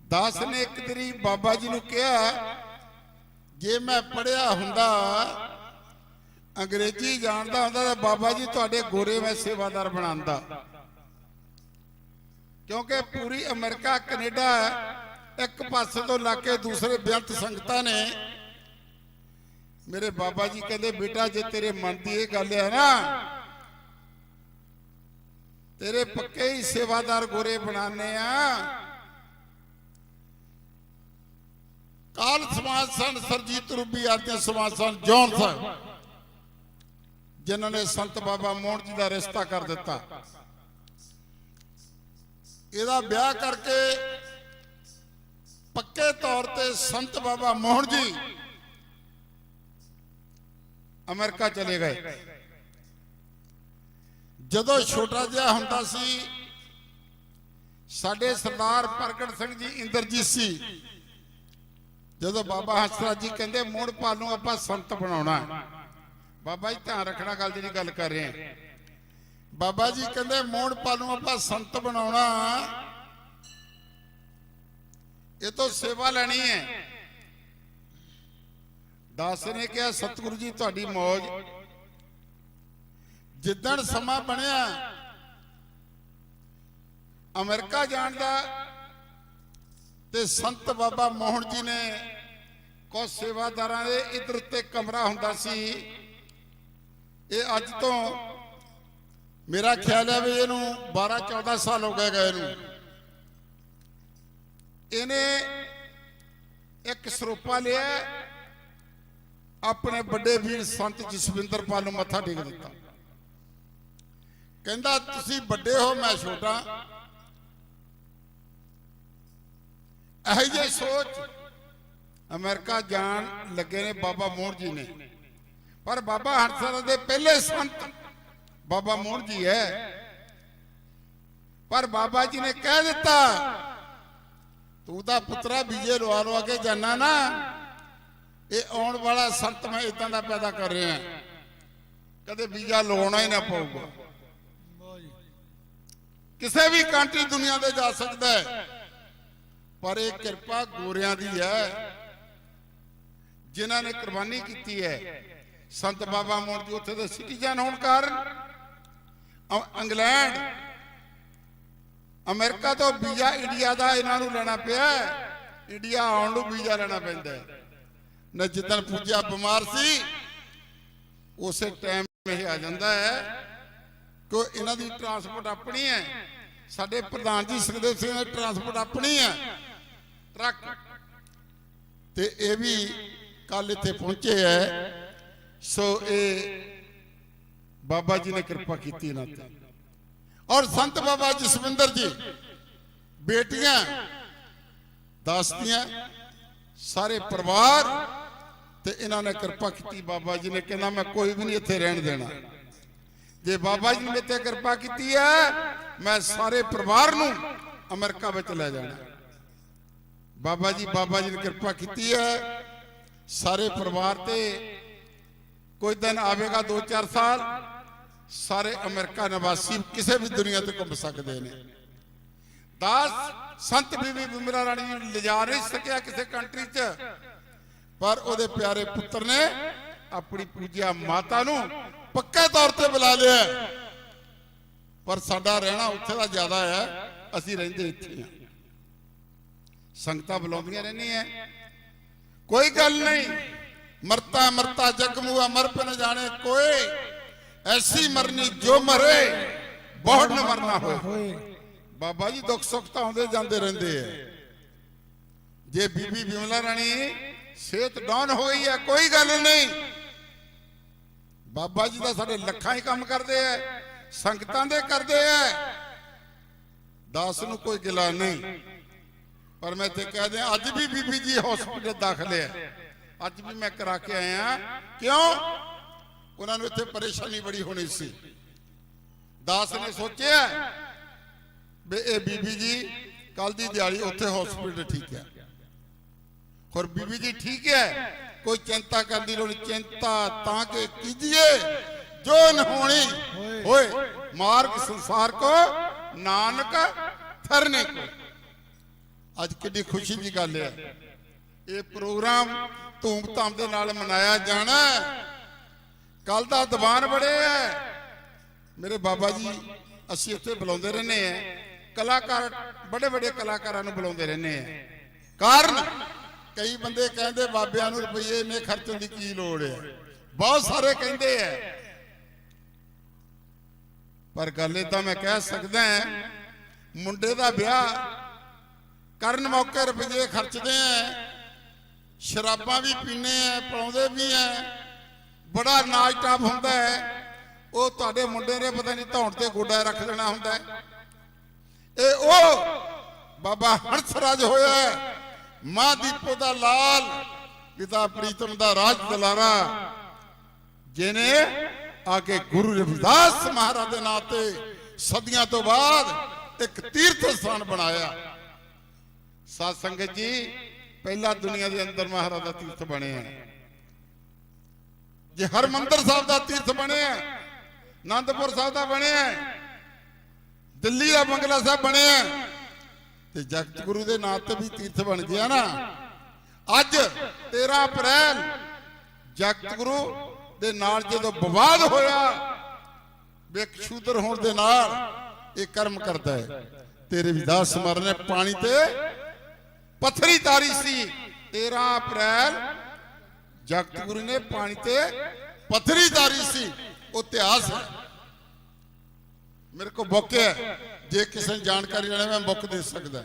ਦਾਸ ਨੇ ਇੱਕ ਦਿਨ ਬਾਬਾ ਜੀ ਨੂੰ ਕਿਹਾ, ਜੇ ਮੈਂ ਪੜਿਆ ਹੁੰਦਾ, ਅੰਗਰੇਜ਼ੀ ਜਾਣਦਾ ਹੁੰਦਾ ਤਾਂ ਬਾਬਾ ਜੀ ਤੁਹਾਡੇ ਗੋਰੇ ਮੈਂ ਸੇਵਾਦਾਰ ਬਣਾਉਂਦਾ। ਕਿਉਂਕਿ ਪੂਰੀ ਅਮਰੀਕਾ, ਕੈਨੇਡਾ ਇੱਕ ਪਾਸੇ ਤੋਂ ਲਾ ਕੇ ਦੂਸਰੇ ਬੇਅੰਤ ਸੰਗਤਾਂ ਨੇ। ਮੇਰੇ ਬਾਬਾ ਜੀ ਕਹਿੰਦੇ, ਬੇਟਾ ਜੇ ਤੇਰੇ ਮਨ ਦੀ ਇਹ ਗੱਲ ਹੈ ਨਾ, ਤੇਰੇ ਪੱਕੇ ਹੀ ਸੇਵਾਦਾਰ ਗੋਰੇ ਬਣਾਣੇ ਆ। ਕਾਲ ਸਮਾਜ ਸਨ ਸਰਜੀਤ, ਰੂਬੀ, ਆਦਿ ਸਮਾਜ ਸਨ ਜੌਨ ਸਾਹਿਬ, ਜਿਨ੍ਹਾਂ ਨੇ ਸੰਤ ਬਾਬਾ ਮੋਹਨ ਜੀ ਦਾ ਰਿਸ਼ਤਾ ਕਰ ਦਿੱਤਾ। ਇਹਦਾ ਵਿਆਹ ਕਰਕੇ ਪੱਕੇ ਤੌਰ ਤੇ ਸੰਤ ਬਾਬਾ ਮੋਹਨ ਜੀ ਅਮਰੀਕਾ ਚਲੇ ਗਏ। ਜਦੋਂ ਛੋਟਾ ਜਿਹਾ ਹੁੰਦਾ ਸੀ, ਸਾਡੇ ਸਰਦਾਰ ਪ੍ਰਗਟ ਸਿੰਘ ਜੀ ਇੰਦਰਜੀਤ ਸੀ। ਜਦੋਂ ਬਾਬਾ ਹੰਸਰਾਜ ਜੀ ਕਹਿੰਦੇ ਮੋਹਣਪਾਲ ਨੂੰ ਆਪਾਂ ਸੰਤ ਬਣਾਉਣਾ, ਬਾਬਾ ਜੀ ਧਿਆਨ ਰੱਖਣਾ ਗੱਲ ਜਿਹੜੀ ਗੱਲ ਕਰ ਰਹੇ ਆ। ਬਾਬਾ ਜੀ ਕਹਿੰਦੇ ਮੋਹਣਪਾਲ ਨੂੰ ਆਪਾਂ ਸੰਤ ਬਣਾਉਣਾ, ਇਹ ਤੋਂ ਸੇਵਾ ਲੈਣੀ ਹੈ। ਦਾਸ ਨੇ ਕਿਹਾ, ਸਤਿਗੁਰੂ ਜੀ ਤੁਹਾਡੀ ਮੌਜ। ਜਿੱਦਣ ਸਮਾਂ ਬਣਿਆ ਅਮਰੀਕਾ ਜਾਣ ਦਾ, ਤੇ ਸੰਤ ਬਾਬਾ ਮੋਹਨ ਜੀ ਨੇ ਕੁਝ ਸੇਵਾਦਾਰਾਂ ਦੇ ਇਧਰ ਉੱਤੇ ਕਮਰਾ ਹੁੰਦਾ ਸੀ। ਇਹ ਅੱਜ ਤੋਂ ਮੇਰਾ ਖਿਆਲ ਹੈ ਵੀ ਇਹਨੂੰ 12-14 ਸਾਲ ਹੋ ਗਏ ਇਹਨੂੰ। ਇਹਨੇ ਇੱਕ ਸਰੂਪਾ ਲਿਆ, ਆਪਣੇ ਵੱਡੇ ਵੀਰ ਸੰਤ ਜਸਵਿੰਦਰਪਾਲ ਨੂੰ ਮੱਥਾ ਟੇਕ ਦਿੱਤਾ। ਕਹਿੰਦਾ ਤੁਸੀਂ ਵੱਡੇ ਹੋ, ਮੈਂ ਛੋਟਾ। ਇਹੋ ਜਿਹੀ ਸੋਚ ਅਮਰੀਕਾ ਜਾਣ ਲੱਗੇ ਨੇ ਬਾਬਾ ਮੋਹਨ ਜੀ ਨੇ। ਪਰ ਬਾਬਾ ਹੰਸਰਾਜ ਦੇ ਪਹਿਲੇ ਸੰਤ ਬਾਬਾ ਮੋਹਨ ਜੀ ਹੈ। ਪਰ ਬਾਬਾ ਜੀ ਨੇ ਕਹਿ ਦਿੱਤਾ, ਤੂੰ ਤਾਂ ਪੁੱਤਰਾ ਬੀਜੇ ਲਵਾ ਕੇ ਜਾਣਾ ਨਾ, ਇਹ ਆਉਣ ਵਾਲਾ ਸੰਤ ਮੈਂ ਇਦਾਂ ਦਾ ਪੈਦਾ ਕਰ ਰਿਹਾ। ਕਦੇ ਵੀਜ਼ਾ ਲਵਾਉਣਾ ਹੀ ਨਾ ਪਊਗਾ। ਵਾਹ ਜੀ। ਕਿਸੇ ਵੀ ਕੰਟਰੀ ਦੁਨੀਆ ਤੇ ਜਾ ਸਕਦਾ ਹੈ, ਪਰ ਇਹ ਕਿਰਪਾ ਗੋਰਿਆਂ ਦੀ ਹੈ ਜਿਨ੍ਹਾਂ ਨੇ ਕੁਰਬਾਨੀ ਕੀਤੀ ਹੈ। ਸੰਤ ਬਾਬਾ ਮੋਹਨ ਜੀ ਉੱਥੇ ਦੇ ਸਿਟੀਜ਼ਨ ਹੋਣ ਕਾਰਨ ਇੰਗਲੈਂਡ ਅਮਰੀਕਾ ਤੋਂ ਵੀਜ਼ਾ ਇੰਡੀਆ ਦਾ ਇਹਨਾਂ ਨੂੰ ਲੈਣਾ ਪਿਆ। ਇੰਡੀਆ ਆਉਣ ਨੂੰ ਵੀਜ਼ਾ ਲੈਣਾ ਪੈਂਦਾ ਹੈ ਨਾ। ਜਿੱਦਣ ਪੂਜਾ ਬਿਮਾਰ ਸੀ ਉਸੇ ਟਾਈਮ ਇਹ ਆ ਜਾਂਦਾ ਹੈ ਕਿ ਇਹਨਾਂ ਦੀ ਟਰਾਂਸਪੋਰਟ ਆਪਣੀ ਹੈ। ਸਾਡੇ ਪ੍ਰਧਾਨ ਜੀ ਸੁਖਦੇਵ ਸਿੰਘ ਦੀ ਟਰਾਂਸਪੋਰਟ ਆਪਣੀ ਹੈ, ਟਰੱਕ। ਤੇ ਇਹ ਵੀ ਕੱਲ ਇੱਥੇ ਪਹੁੰਚੇ ਹੈ। ਸੋ ਇਹ ਬਾਬਾ ਜੀ ਨੇ ਕਿਰਪਾ ਕੀਤੀ ਇਹਨਾਂ ਤੇ। ਔਰ ਸੰਤ ਬਾਬਾ ਜਸਵਿੰਦਰ ਜੀ ਬੇਟੀਆਂ ਦੱਸਦੀਆਂ ਸਾਰੇ ਪਰਿਵਾਰ ਤੇ ਇਹਨਾਂ ਨੇ ਕਿਰਪਾ ਕੀਤੀ। ਬਾਬਾ ਜੀ ਨੇ ਕਹਿੰਦਾ ਮੈਂ ਕੋਈ ਵੀ ਨਹੀਂ ਇੱਥੇ ਰਹਿਣ ਦੇਣਾ। ਜੇ ਬਾਬਾ ਜੀ ਨੇ ਮੇਰੇ ਤੇ ਕਿਰਪਾ ਕੀਤੀ ਹੈ ਮੈਂ ਸਾਰੇ ਪਰਿਵਾਰ ਨੂੰ ਅਮਰੀਕਾ ਵਿੱਚ ਲੈ ਜਾਣਾ। ਬਾਬਾ ਜੀ ਨੇ ਕਿਰਪਾ ਕੀਤੀ ਹੈ ਸਾਰੇ ਪਰਿਵਾਰ ਤੇ। ਕੋਈ ਦਿਨ ਆਵੇਗਾ 2-4 ਸਾਲ ਸਾਰੇ ਅਮਰੀਕਾ ਨਿਵਾਸੀ ਕਿਸੇ ਵੀ ਦੁਨੀਆ ਤੇ ਘੁੰਮ ਸਕਦੇ ਨੇ। ਦਾਸ ਸੰਤ ਬੀਬੀ ਬਿਮਲਾ ਰਾਣੀ ਨੂੰ ਲਿਜਾ ਨਹੀਂ ਸਕਿਆ ਕਿਸੇ ਕੰਟਰੀ 'ਚ, ਪਰ ਉਹਦੇ ਪਿਆਰੇ ਪੁੱਤਰ ਨੇ ਆਪਣੀ ਪੂਜਿਆ ਮਾਤਾ ਨੂੰ ਪੱਕੇ ਤੌਰ ਤੇ ਬੁਲਾ ਲਿਆ। ਪਰ ਸਾਡਾ ਰਹਿਣਾ ਉੱਥੇ ਦਾ ਜ਼ਿਆਦਾ ਹੈ, ਅਸੀਂ ਰਹਿੰਦੇ ਇੱਥੇ ਹਾਂ। ਸੰਗਤਾਂ ਬੁਲਾਉਂਦੀਆਂ ਰਹਿੰਦੀਆਂ, ਕੋਈ ਗੱਲ ਨਹੀਂ। ਮਰਤਾ ਮਰਤਾ ਜਗ ਮੁਆ ਮਰ ਪ ਨ ਜਾਣੇ ਕੋਏ, ਐਸੀ ਮਰਨੀ ਜੋ ਮਰੇ ਬਹੁਤ ਨ ਮਰਨਾ ਹੋਏ। ਬਾਬਾ ਜੀ ਦੁੱਖ ਸੁੱਖ ਤਾਂ ਆਉਂਦੇ ਜਾਂਦੇ ਰਹਿੰਦੇ ਆ। ਜੇ ਬੀਬੀ ਬਿਮਲਾ ਰਾਣੀ ਸਿਹਤ ਡਾਊਨ ਹੋ ਗਈ ਹੈ ਕੋਈ ਗੱਲ ਨਹੀਂ, ਬਾਬਾ ਜੀ ਦਾ ਸਾਡੇ ਲੱਖਾਂ ਹੀ ਕੰਮ ਕਰਦੇ ਆ, ਸੰਗਤਾਂ ਦੇ ਕਰਦੇ ਆ। ਦਾਸ ਨੂੰ ਕੋਈ ਗਿਲਾ ਨਹੀਂ। ਪਰ ਮੈਂ ਤੇ ਕਹਿ ਦਿਆਂ ਅੱਜ ਵੀ ਬੀਬੀ ਜੀ ਹਸਪੀਟਲ ਦਾਖਲ ਹੈ। ਅੱਜ ਵੀ ਮੈਂ ਕਰਾ ਕੇ ਆਇਆ। ਕਿਉਂ? ਉਹਨਾਂ ਨੂੰ ਇੱਥੇ ਪਰੇਸ਼ਾਨੀ ਬੜੀ ਹੋਣੀ ਸੀ। ਦਾਸ ਨੇ ਸੋਚਿਆ ਵੀ ਇਹ ਬੀਬੀ ਜੀ ਕੱਲ ਦੀ ਦਿਹਾੜੀ ਉੱਥੇ ਹਸਪੀਟਲ ਠੀਕ ਹੈ। और बीबी जी ठीक है, कोई चिंता करनी लोड़। चिंता ताके कीजिए जो न होनी होए, मार्ग संसार को नानक थरने को। आज कितनी खुशी की गल है। ये प्रोग्राम धूमधाम के नाल मनाया जाना। कल का दीवान बड़े है मेरे बाबा जी, असीं इत्थे बुलाउंदे रहने हैं। कलाकार बड़े बड़े कलाकारां नूं बुलाउंदे रहने हैं। कारण कई बंदे कहते बाबियां नूं रुपये इन्ने खर्चण की की लोड़ है, बहुत सारे कहते हैं। पर गल इदां मैं कह सकदा है, मुंडे दा ब्याह करन मौके रुपये खर्चते हैं, शराबां भी पीने हैं, पिलाउंदे भी हैं, बड़ा नाच टाप हुंदा है। वो तुहाडे मुंडे ने पता नहीं धौण ते गोडा रख देना हुंदा है। ये ओ बाबा हंसराज होया है, मां दीपो दा लाल, पिता प्रीतम दा राज दलारा, जिने आके गुरु रविदास महाराज दे नाम ते सदियां तो बाद एक तीर्थ स्थान बनाया। साध संगत जी पहला दुनिया के अंदर महाराज दा तीर्थ बने हैं। जे हरमंदर साहब दा तीर्थ बने हैं, आनंदपुर साहब दा बने हैं, दिल्ली का बंगला साहब बने हैं, ते जगत गुरु के नाम ते भी तीर्थ बन गया ना। अज 13 अप्रैल जगत गुरु दे नाल जदों विवाद होया, एक शूदर होने दे नाल ये कर्म करता है। तेरे विदास महाराज ने पानी ते पत्थरी तारी सी। 13 अप्रैल जगत गुरु ने पानी ते पत्थरी तारी सी। वो इतिहास है, मेरे को बुक है, जे किसी ने जानकारी लेना मैं बुक दे सकता।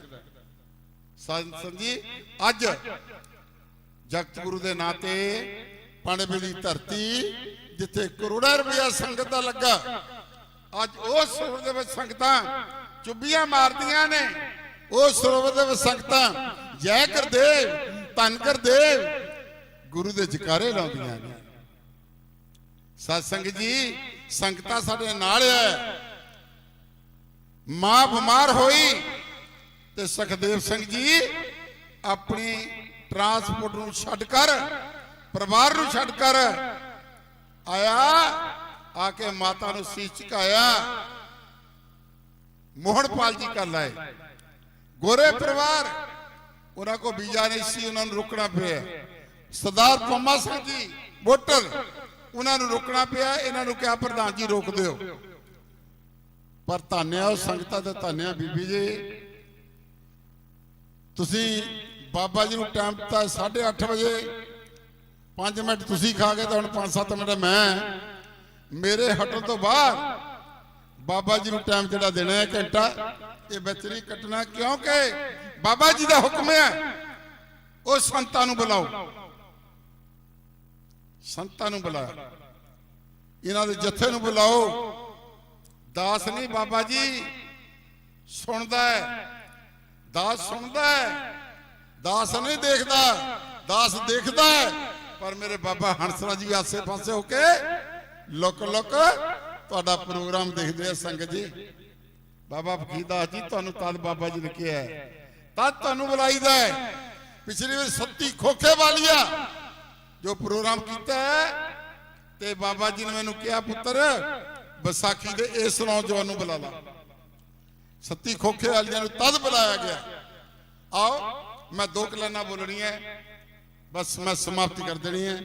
संत जी अज जगत गुरु के नाम ते पाणीबी दी धरती जिथे करोड़ा रुपया संगत का लगा, अज उस सरोवर दे संगतां चुब्बियां मारदियां ने। उस सरोवर दे संगतां जय गुरदेव धन गुरदेव गुरु दे जकारे लाउंदियां ने। सत्संग जी संगतां साडे नाल है। मां बीमार होई ते सुखदेव सिंह जी अपनी ट्रांसपोर्ट नूं छड्ड कर, परिवार नूं छड्ड कर आया आके माता नूं सीस झुकाया। मोहनपाल जी कल आए, गोरे परिवार, उन्हां को वीजा नहीं सी, उन्हां नूं रुकना पिया। सरदार पंमा सिंह जी वोटर, उन्हां नूं रुकना पिया। इन्हां नूं कहा प्रधान जी रोक दिओ, पर धन्या उह संगतां ते धन्या बीबी जी, तुसीं बाबा जी नूं टाइम दित्ता 8:30 बजे, 5 मिनट तुसीं खा गए तो हुण 5-7 मिनट मैं, मेरे हटण तो बाद बाबा जी नूं टाइम जिहड़ा देना है घंटा, ये विच नहीं कटना, क्योंकि बाबा जी दा हुक्म है वो संतां नूं बुलाओ, संतां नूं बुलाओ, इन्हां दे जत्थे नूं बुलाओ। दास नहीं बाबा जी सुनदा है, दास सुनदा है, दास नहीं देखदा, दास देखदा है। पर मेरे बाबा हंसराज जी आसे पासे होके लुक लुक तुहाडा प्रोग्राम देखदे आ संगत जी। बाबा फकीरदास जी तुहानूं तद बाबा जी ने कहा है, तद तुहानूं बुलाईदा है। पिछली बार सत्ती खोखे वालिया जो प्रोग्राम किया है, ते बाबा जी ने मैनूं कहा पुत्र बैसाखी दे इस नौजवान नूं बुला ला। सत्ती खोखे वालिया नूं तद बुलाया गया। आओ मैं 2 लाइनां बोलनी है, बस मैं समाप्ति कर देनी है।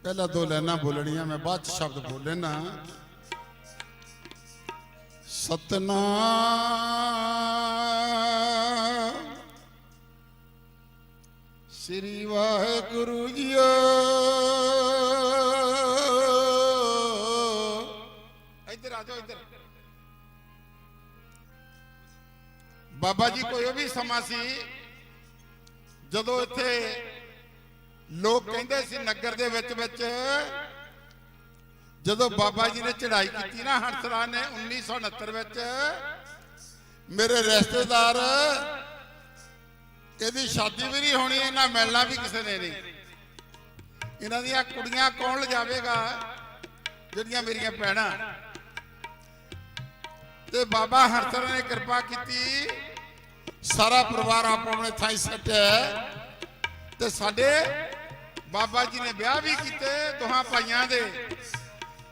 पहला 2 लाइनां बोलनी है, मैं बाद शब्द बोले ना। सतनाम श्री वाहेगुरु जीओ। इधर आ जाओ, इधर। बाबा जी कोई भी समा सी जदों इत्थे लोग कहंदे सी नगर दे विच जदों बाबा जी ने चढ़ाई की ना हंसराज ने 1969 विच, मेरे रिश्तेदार ਇਹਦੀ शादी भी नहीं होनी, इन्हें मिलना भी किसी ने नहीं। इन्हां दियां कुड़ियां कौन ले जावेगा, जिहड़ियां मेरियां भैणां। ते बाबा हंसराज ने कृपा की, सारा परिवार अपने थाई सट्टिया। ते साडे बाबा जी ने ब्याह भी किते, दोहां भाइयां दे।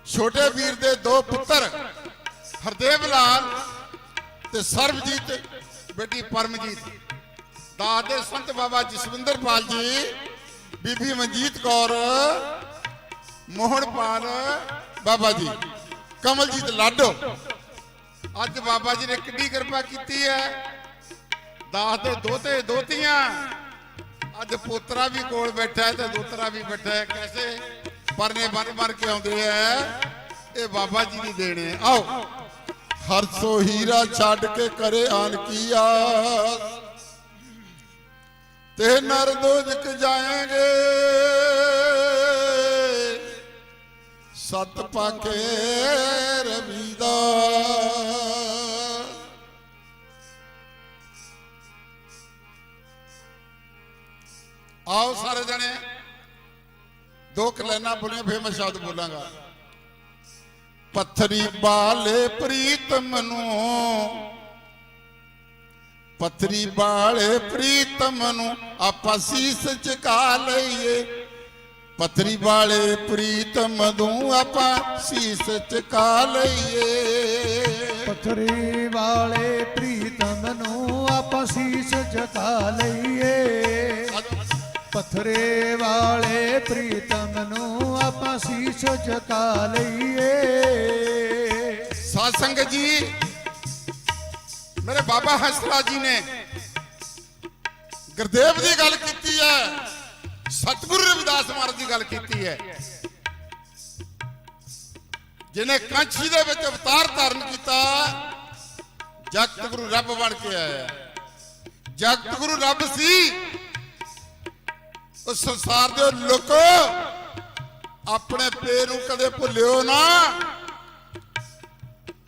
छोटे वीर दे 2 पुत्र हरदेव लाल ते सरबजीत, बेटी परमजीत। दादे संत बाबा जसविंदर पाल जी, बीबी मनजीत कौर, मोहनपाल बाबा जी, कमलजीत लाडो। अज बाबा जी ने कितनी कृपा की है। दास दे दोते दोतियां, अज पोतरा भी कोल बैठा है तो दोतरा भी बैठा है। कैसे परने बन बन के आते हैं, ये बाबा जी की देने। आओ हर सो हीरा छड़ के करे आन की आस, ते नर दोजक जाएंगे सत पाके रविदास। आओ सारे जने 2 लाइनां बोलियां, फिर मैं शब्द बोलांगा। पत्थरी बाले प्रीतम नूं, पत्थरी बाले प्रीतम नूं आपां सीस झुका लईए। पत्थरी बाले प्रीतम दूं आपां सीस झुका लईए। पत्थरी वाले प्रीतम नूं आपां सीस झुका लईए। पत्थरे वाले प्रीतम नूं आपां सीस झुका लईए। साध संगत जी, मेरे बाबा हंसराज जी ने गुरदेव की गल की है, सतगुरु रविदास महाराज की गल की है, जिन्हें कांची दे विच अवतार धारण किया, जगत गुरु रब बन के आया। जगत गुरु रब सी, उस संसार दे लोको अपने पेर नूं कदे भुल्लिओ ना।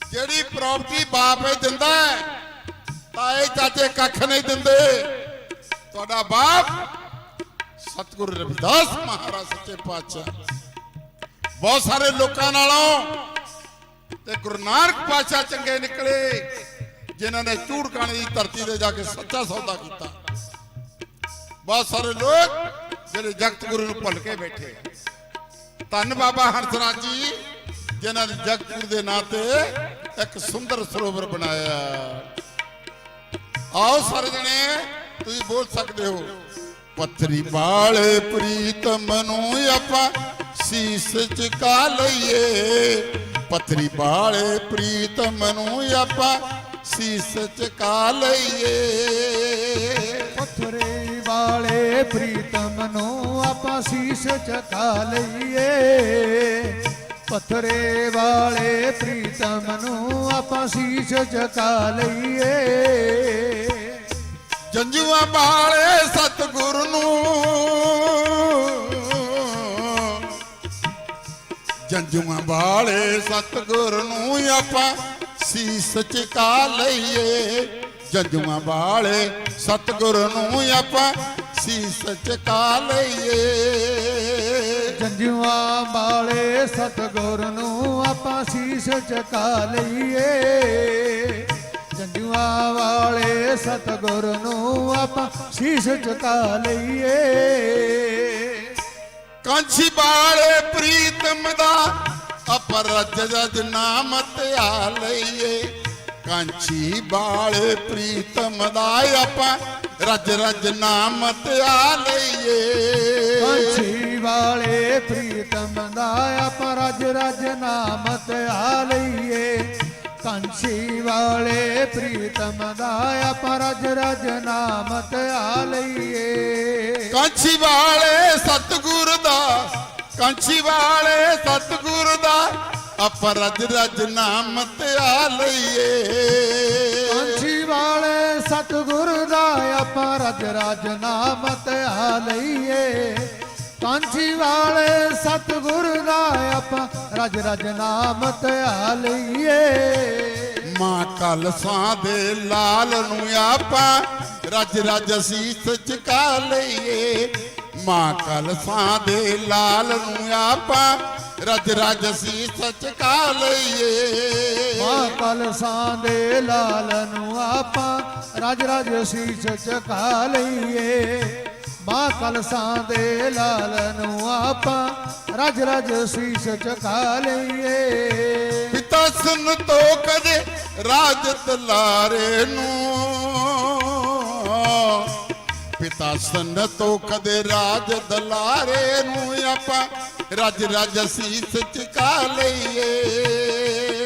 जिहड़ी प्रॉपर्टी बाप ही दिंदा है, ताए चाचे कख नहीं दिंदे। तुहाडा बाप सतगुरु रविदास महाराज सच्चे पातशाह बहुत सारे लोकां नालों ते गुरु नानक पातशाह चंगे निकले। ਜਿਨ੍ਹਾਂ ਨੇ ਚੂੜਕਾਣੇ ਦੀ ਧਰਤੀ ਤੇ ਜਾ ਕੇ ਸੱਚਾ ਸੌਦਾ ਕੀਤਾ। ਬਹੁਤ ਸਾਰੇ ਲੋਕ ਜਿਹੜੇ ਜਗਤ ਗੁਰੂ ਨੂੰ ਭੁੱਲ ਕੇ ਬੈਠੇ ਆ। ਧੰਨ ਬਾਬਾ ਹੰਸਰਾਜ ਜੀ ਜਿਨ੍ਹਾਂ ਨੇ ਜਗਤ ਗੁਰੂ ਦੇ ਨਾਂ ਤੇ ਇੱਕ ਸੁੰਦਰ ਸਰੋਵਰ ਬਣਾਇਆ। ਆਓ ਸਾਰੇ ਜਣੇ ਤੁਸੀਂ ਬੋਲ ਸਕਦੇ ਹੋ। ਪੱਥਰੀ ਵਾਲੇ ਪ੍ਰੀਤਮ ਨੂੰ ਆਪਾਂ ਸੀਸ ਝੁਕਾ ਲਈਏ, ਪੱਥਰੀ ਵਾਲੇ ਪ੍ਰੀਤਮ ਨੂੰ ਆਪਾਂ ਸੀਸ ਝੁਕਾ ਲਈਏ। ਪੱਥਰੇ ਵਾਲੇ ਪ੍ਰੀਤਮ ਨੂੰ ਆਪਾਂ ਸੀਸ ਝੁਕਾ ਲਈਏ, ਪੱਥਰੇ ਵਾਲੇ ਪ੍ਰੀਤਮ ਨੂੰ ਆਪਾਂ ਸੀਸ ਝੁਕਾ ਲਈਏ। ਜੰਜੂਆਂ ਵਾਲੇ ਸਤਿਗੁਰ ਨੂੰ, ਜੰਜੂਆਂ ਵਾਲੇ ਸਤਿਗੁਰ ਨੂੰ ਆਪਾਂ ਸੀਸ ਝੁਕਾ ਲਈਏ, ਜੰਜੂਆਂ ਵਾਲੇ ਸਤਿਗੁਰ ਨੂੰ ਆਪਾਂ ਸੀਸ ਝੁਕਾ ਲਈਏ। ਜੰਜੂਆਂ ਵਾਲੇ ਸਤਿਗੁਰ ਨੂੰ ਆਪਾਂ ਸੀਸ ਝੁਕਾ ਲਈਏ, ਜੰਜੂਆਂ ਵਾਲੇ ਸਤਿਗੁਰ ਨੂੰ ਆਪਾਂ ਸੀਸ ਝੁਕਾ ਲਈਏ। ਕਾਂਛੀ ਵਾਲੇ ਪ੍ਰੀਤਮ ਦਾ ਆਪਾਂ ਰੱਜ ਰੱਜ ਨਾਮ ਧਿਆ ਲਈਏ, ਕਾਂਛੀ ਵਾਲੇ ਪ੍ਰੀਤਮ ਦਾ ਆਪਾਂ ਰੱਜ ਰੱਜ ਨਾਮ ਧਿਆ ਲਈਏ। ਕਾਂਛੀ ਵਾਲੇ ਪ੍ਰੀਤਮ ਦਾ ਆਪਾਂ ਰੱਜ ਰੱਜ ਨਾਮ ਧਿਆ ਲਈਏ, ਕਾਂਛੀ ਵਾਲੇ ਪ੍ਰੀਤਮ ਦਾ ਆਪਾਂ ਰੱਜ ਰੱਜ ਨਾਮ ਧਿਆ ਲਈਏ। ਕਾਂਛੀ ਵਾਲੇ ਸਤਿਗੁਰ ਦਾ, ਕਾਂਛੀ ਵਾਲੇ ਸਤਿਗੁਰ ਦਾ ਆਪਾਂ ਰੱਜ ਰੱਜ ਨਾਮ ਧਿਆ ਲਈਏ। ਕਾਂਛੀ ਵਾਲੇ ਸਤਿਗੁਰ ਦਾ ਆਪਾਂ ਰੱਜ ਰੱਜ ਨਾਮ ਧਿਆ ਲਈਏ, ਕਾਂਛੀ ਵਾਲੇ ਸਤਿਗੁਰ ਦਾ ਆਪਾਂ ਰੱਜ ਰੱਜ ਨਾਮ ਧਿਆ ਲਈਏ। ਮਾਂ ਕਲਸਾਂ ਦੇ ਲਾਲ ਨੂੰ ਆਪਾਂ ਰੱਜ ਰੱਜ ਸੀਸ ਝੁਕਾ ਲਈਏ, ਮਾਂ ਕਲਸਾਂ ਦੇ ਲਾਲ ਨੂੰ ਆਪਾਂ ਰੱਜ ਰੱਜ ਸੀਸ ਝੁਕਾ ਲਈਏ। ਮਾਂ ਕਲਸਾਂ ਦੇ ਲਾਲ ਨੂੰ ਆਪਾਂ ਰੱਜ ਰੱਜ ਸੀਸ ਝੁਕਾ ਲਈਏ, ਮਾਂ ਕਲਸਾਂ ਦੇ ਲਾਲ ਨੂੰ ਆਪਾਂ ਰੱਜ ਰੱਜ ਸੀਸ ਝੁਕਾ ਲਈਏ। ਪਿਤਾ ਸੁਨ ਤੋ ਕਦੇ ਰਾਜ ਦਲਾਰੇ ਨੂੰ, ਪਿਤਾ ਸੁਨ ਤੋ ਕਦੇ ਰਾਜ ਦਲਾਰੇ ਨੂੰ ਆਪਾਂ ਰੱਜ ਰੱਜ ਸੀਸ ਝੁਕਾ ਲਈਏ।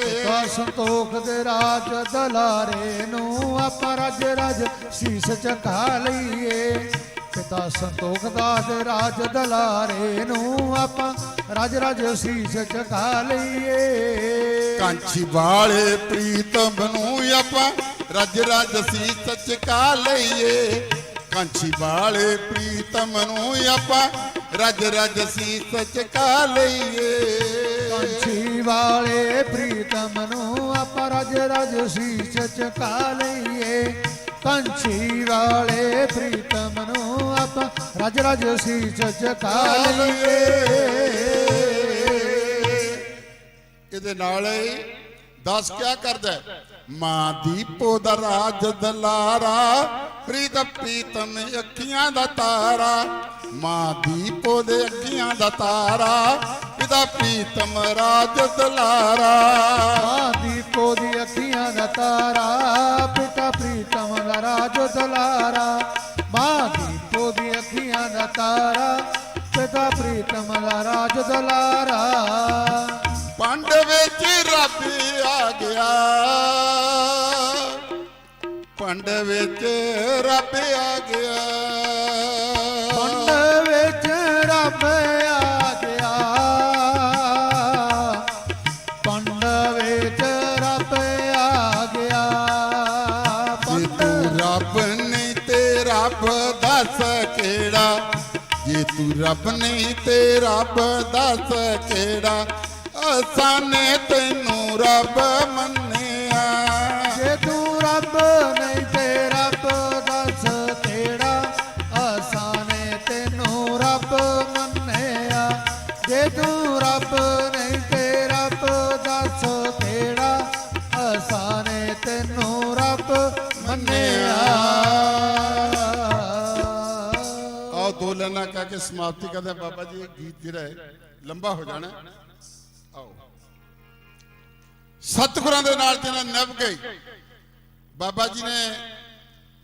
ਪਿਤਾ ਸੰਤੋਖ ਦੇ ਰਾਜ ਦਲਾਰੇ ਨੂੰ ਆਪਾਂ ਰੱਜ ਰੱਜ ਸੀਸ ਝੁਕਾ ਲਈਏ, ਪਿਤਾ ਸੰਤੋਖ ਦਾ ਦੇ ਰਾਜ ਦਲਾਰੇ ਨੂੰ ਆਪਾਂ ਰੱਜ ਰੱਜ ਸੀਸ ਝੁਕਾ ਲਈਏ। ਕਾਂਛੀ ਵਾਲੇ ਪ੍ਰੀਤਮ ਨੂੰ ਆਪਾਂ ਰੱਜ ਰੱਜ ਸੀਸ ਝੁਕਾ ਲਈਏ, ਕਾਂਛੀ ਵਾਲੇ ਪ੍ਰੀਤਮ ਨੂੰ ਆਪਾਂ ਰੱਜ ਰੱਜ ਸੀਸ ਝੁਕਾ ਲਈਏ। ਕਾਂਛੀ ਵਾਲੇ ਪ੍ਰੀਤਮ ਨੂੰ ਆਪਾਂ ਰੱਜ ਰੱਜ ਸੀਸ ਝੁਕਾ ਲਈਏ, ਕਾਂਛੀ ਵਾਲੇ ਪ੍ਰੀਤਮ ਨੂੰ ਆਪਾਂ ਰੱਜ ਰੱਜ ਸੀਸ ਝੁਕਾ ਲਈਏ। ਇਹਦੇ ਨਾਲ ਹੀ ਦੱਸ ਕਿਆ ਕਰਦਾ ਹੈ? ਮਾਂ ਦੀਪੋ ਦਾ ਰਾਜ ਦਲਾਰਾ, ਪ੍ਰੀਤ ਪ੍ਰੀਤਮ ਅੱਖੀਆਂ ਦਾ ਤਾਰਾ, ਮਾਂ ਦੀਪੋ ਦੇ ਅੱਖੀਆਂ ਦਾ ਤਾਰਾ, ਪਿਤਾ ਪ੍ਰੀਤਮ ਰਾਜ ਦਲਾਰਾ। ਮਾਂ ਦੀਪੋ ਦੀ ਅੱਖੀਆਂ ਦਾ ਤਾਰਾ, ਪਿਤਾ ਪ੍ਰੀਤਮ ਦਾ ਰਾਜ ਦਲਾਰਾ, ਮਾਂ ਦੀਪੋ ਦੀ ਅੱਖੀਆਂ ਦਾ ਤਾਰਾ, ਪਿਤਾ ਪ੍ਰੀਤਮ ਦਾ ਰਾਜ ਦਲਾਰਾ। ਪੰਡ ਵਿੱਚ ਰੱਬ ਆ ਗਿਆ, ਪੰਡ ਵਿੱਚ ਰੱਬ ਆ ਗਿਆ, ਪੰਡ ਵਿੱਚ ਰੱਬ ਆ ਗਿਆ, ਪੰਡ ਵਿੱਚ ਰੱਬ ਆ ਗਿਆ। ਜੇ ਤੂੰ ਰੱਬ ਨਹੀਂ ਤੇ ਰੱਬ ਦੱਸ ਕਿਹੜਾ, ਜੇ ਤੂੰ ਰੱਬ ਨਹੀਂ ਤੇ ਰੱਬ ਦੱਸ ਕਿਹੜਾ, ਅਸਾਂ ਨੇ ਤੈਨੂੰ ਰੱਬ ਮੰਨਿਆ। ਜੇ ਤੂੰ ਰੱਬ ਨਹੀਂ ਤੇ ਰੱਬ ਦੱਸ ਕਿਹੜਾ, ਅਸਾਂ ਨੇ ਤੈਨੂੰ ਰੱਬ ਮੰਨਿਆ। ਜੇ ਤੂੰ ਰੱਬ ਨਹੀਂ ਤੇ ਰੱਬ ਦੱਸ ਕਿਹੜਾ, ਅਸਾਂ ਨੇ ਤੈਨੂੰ ਤੂੰ ਰੱਬ ਮੰਨਿਆ। ਆਓ ਦੋ ਲਾਈਨਾਂ ਕਹਿ ਕੇ ਸਮਾਪਤੀ ਕਰਦੇ ਹਾਂ। ਬਾਬਾ ਜੀ ਇਹ ਗੀਤ ਜਿਹੜਾ ਹੈ ਲੰਬਾ ਹੋ ਜਾਣਾ। ਆਓ ਸਤਿਗੁਰਾਂ ਦੇ ਨਾਲ ਜਿਹਨਾਂ ਨਿਭ ਗਈ। ਬਾਬਾ ਜੀ ਨੇ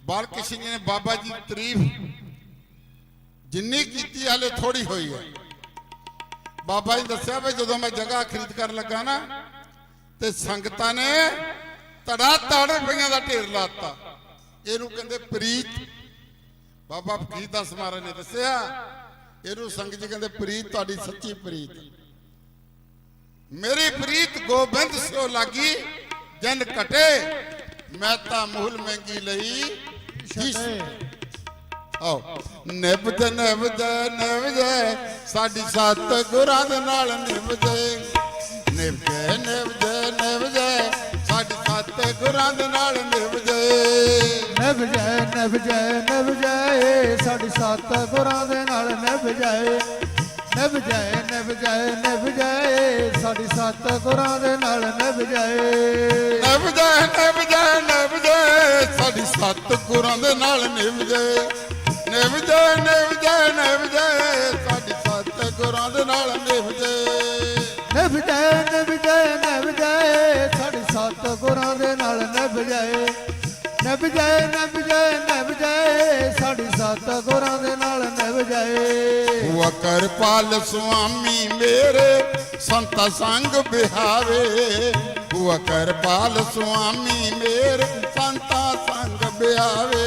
ਬਾਲ ਕ੍ਰਿਸ਼ਨ ਜੀ ਨੇ ਬਾਬਾ ਜੀ ਦੀ ਤਾਰੀਫ ਜਿੰਨੀ ਕੀਤੀ ਹਾਲੇ ਥੋੜੀ ਹੋਈ ਹੈ। ਬਾਬਾ ਜੀ ਦੱਸਿਆ ਵੀ ਜਦੋਂ ਮੈਂ ਜਗ੍ਹਾ ਖਰੀਦ ਕਰਨ ਲੱਗਾ ਨਾ ਤੇ ਸੰਗਤਾਂ ਨੇ ਧੜਾ ਧੜ ਰੁਪਈਆਂ ਦਾ ਢੇਰ ਲਾਤਾ। ਇਹਨੂੰ ਕਹਿੰਦੇ ਪ੍ਰੀਤ। ਬਾਬਾ ਫਕੀਰ ਦਾਸ ਮਹਾਰਾਜ ਨੇ ਦੱਸਿਆ ਇਹਨੂੰ ਸੰਗਤ ਜੀ ਕਹਿੰਦੇ ਪ੍ਰੀਤ ਤੁਹਾਡੀ ਸੱਚੀ ਪ੍ਰੀਤ। ਮੇਰੀ ਪ੍ਰੀਤ ਗੋਬਿੰਦ ਸਿਓ ਲਾਗੀ ਜਨ ਘਟੇ ਮੈਂ ਤਾਂ ਮੁੱਲ ਮਹਿੰਗੀ ਲਈ ਆਓ ਨਿਭਜ ਨਿਭਜ ਨਿਭਜ ਸਾਡੀ ਸਤ ਗੁਰਾਂ ਦੇ ਨਾਲ ਨਿਭਜ ਨਿਭਜ ਨਿਭਜ ਨਿਭਜ ਸਾਡੀ ਸਤ ਗੁਰਾਂ ਦੇ ਨਾਲ ਨਿਭਜ ਨਿਭਜ ਨਿਭਜ ਨਿਭਜ ਸਾਡੀ ਸਤ ਗੁਰਾਂ ਦੇ ਨਾਲ ਨਿਭਜ ਨਿਭਜ ਨਿਭਜ ਨਿਭਜ ਸਾਡੀ ਸਤ ਗੁਰਾਂ ਦੇ ਨਾਲ ਨਿਭਜ ਨਿਭਜ ਨਿਭਜ ਨਿਭਜ ਸਾਡੀ ਸਤ ਗੁਰਾਂ ਦੇ ਨਾਲ ਨਿਭਜ ਨਿਭਜ ਨਿਭਜ ਨਿਭਜ ਸਾਡੀ ਸਤ ਗੁਰਾਂ ਦੇ ਨਾਲ ਨਿਭਜ ਨਿਭਜ ਨਿਭਜ ਨਿਭਜ ਸਾਡੀ ਸਤ ਗੁਰਾਂ ਦੇ ਨਾਲ ਨਿਭਜ ਨਿਭਜ ਨਿਭਜ ਨਿਭਜ ਸਾਡੀ ਸਤ ਗੁਰਾਂ ਦੇ ਨਾਲ ਨਿਭਜ ਹੁਆ ਕਿਰਪਾਲ ਸੁਆਮੀ ਮੇਰੇ ਸੰਤ ਸੰਗ ਬਿਹਾਵੇ ਹੁਆ ਕਿਰਪਾਲ ਸੁਆਮੀ ਮੇਰੇ ਸੰਤ ਸੰਗ ਬਿਹਾਵੇ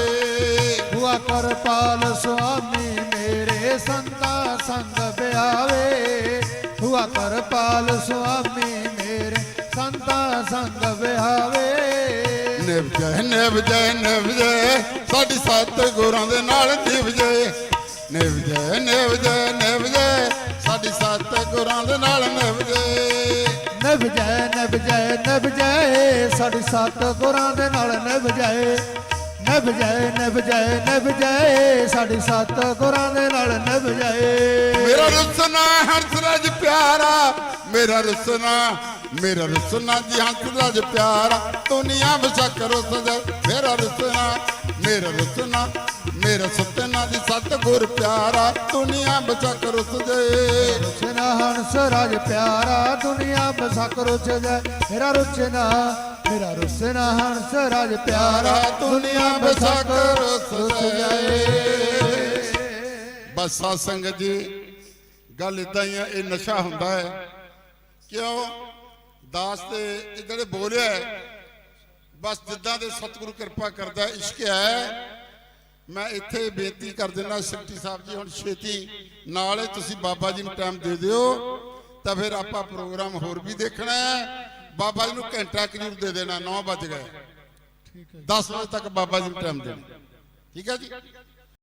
ਹੁਆ ਕਿਰਪਾਲ ਸੁਆਮੀ ਮੇਰੇ ਸੰਤਾ ਸੰਗ ਬਿਹਾਵੇ ਹੁਆ ਕਿਰਪਾਲ ਸੁਆਮੀ ਮੇਰੇ ਸੰਤਾ ਸੰਗ ਬਿਹਾਵੇ ਨਿਭਜ ਨਿਭਜ ਨਿਭਜ ਸਾਡੀ ਸਤ ਗੁਰਾਂ ਦੇ ਨਾਲ ਨਿਭਜ ਨਿਭਜ ਨਿਭਜ ਨਿਭਜ ਸਾਡੀ ਸਤ ਗੁਰਾਂ ਦੇ ਨਾਲ ਨਿਭਜ ਨਿਭਜ ਨਿਭਜ ਨਿਭਜ ਸਾਡੀ ਸਤ ਗੁਰਾਂ ਦੇ ਨਾਲ ਨਿਭਜ ਨਿਭਜ ਨਿਭਜ ਨਿਭਜ ਸਾਡੀ ਸਤ ਗੁਰਾਂ ਦੇ ਨਾਲ ਨਿਭਜ ਮੇਰਾ ਰੁਸਨਾ ਹੰਸਰਾਜ ਪਿਆਰਾ ਮੇਰਾ ਰੁਸਨਾ ਜੀ ਹੰਸਰਾਜ ਪਿਆਰਾ ਦੁਨੀਆ ਵਸਕ ਰੁਸਦਾ ਮੇਰਾ ਰੁਸਨਾ ਮੇਰਾ ਸਤਨਾ ਦੀ ਸਤਿਗੁਰ ਪਿਆਰਾ ਦੁਨੀਆ ਵਸਕ ਰੁਸਦੇ ਰੁਚਨਾ ਹੰਸ ਰਾਜ ਪਿਆਰਾ ਦੁਨੀਆ ਵਸਕ ਰੁਚਦਾ ਮੇਰਾ ਰੁਚਨਾ ਹੰਸ ਰਾਜ ਪਿਆਰਾ ਦੁਨੀਆ ਵਸਕ ਰੁਚ ਜਾਏ। ਬਸ ਸਾਧ ਸੰਗਤ ਜੀ ਗੱਲ ਇਦਾਂ ਹੀ ਆ। ਇਹ ਨਸ਼ਾ ਹੁੰਦਾ ਹੈ ਕਿਉਂ ਦਾਸ ਤੇ ਇਹ ਜਿਹੜੇ ਬੋਲਿਆ ਬਸ ਜਿੱਦਾਂ ਦੇ ਸਤਿਗੁਰੂ ਕਿਰਪਾ ਕਰਦਾ ਇਸ਼ਕ ਹੈ। ਮੈਂ ਇੱਥੇ ਬੇਨਤੀ ਕਰ ਦਿੰਦਾ ਸੈਕਟਰੀ ਸਾਹਿਬ ਜੀ ਹੁਣ ਛੇਤੀ ਨਾਲ ਤੁਸੀਂ ਬਾਬਾ ਜੀ ਨੂੰ ਟਾਈਮ ਦੇ ਦਿਓ ਤਾਂ ਫਿਰ ਆਪਾਂ ਪ੍ਰੋਗਰਾਮ ਹੋਰ ਵੀ ਦੇਖਣਾ ਹੈ। ਬਾਬਾ ਜੀ ਨੂੰ ਘੰਟਾ ਜ਼ਰੂਰ ਦੇ ਦੇਣਾ 9 ਵਜ ਗਏ। ਠੀਕ ਹੈ 10 ਵਜੇ ਤੱਕ ਬਾਬਾ ਜੀ ਨੂੰ ਟਾਈਮ ਦੇਣਾ। ਠੀਕ ਹੈ ਜੀ।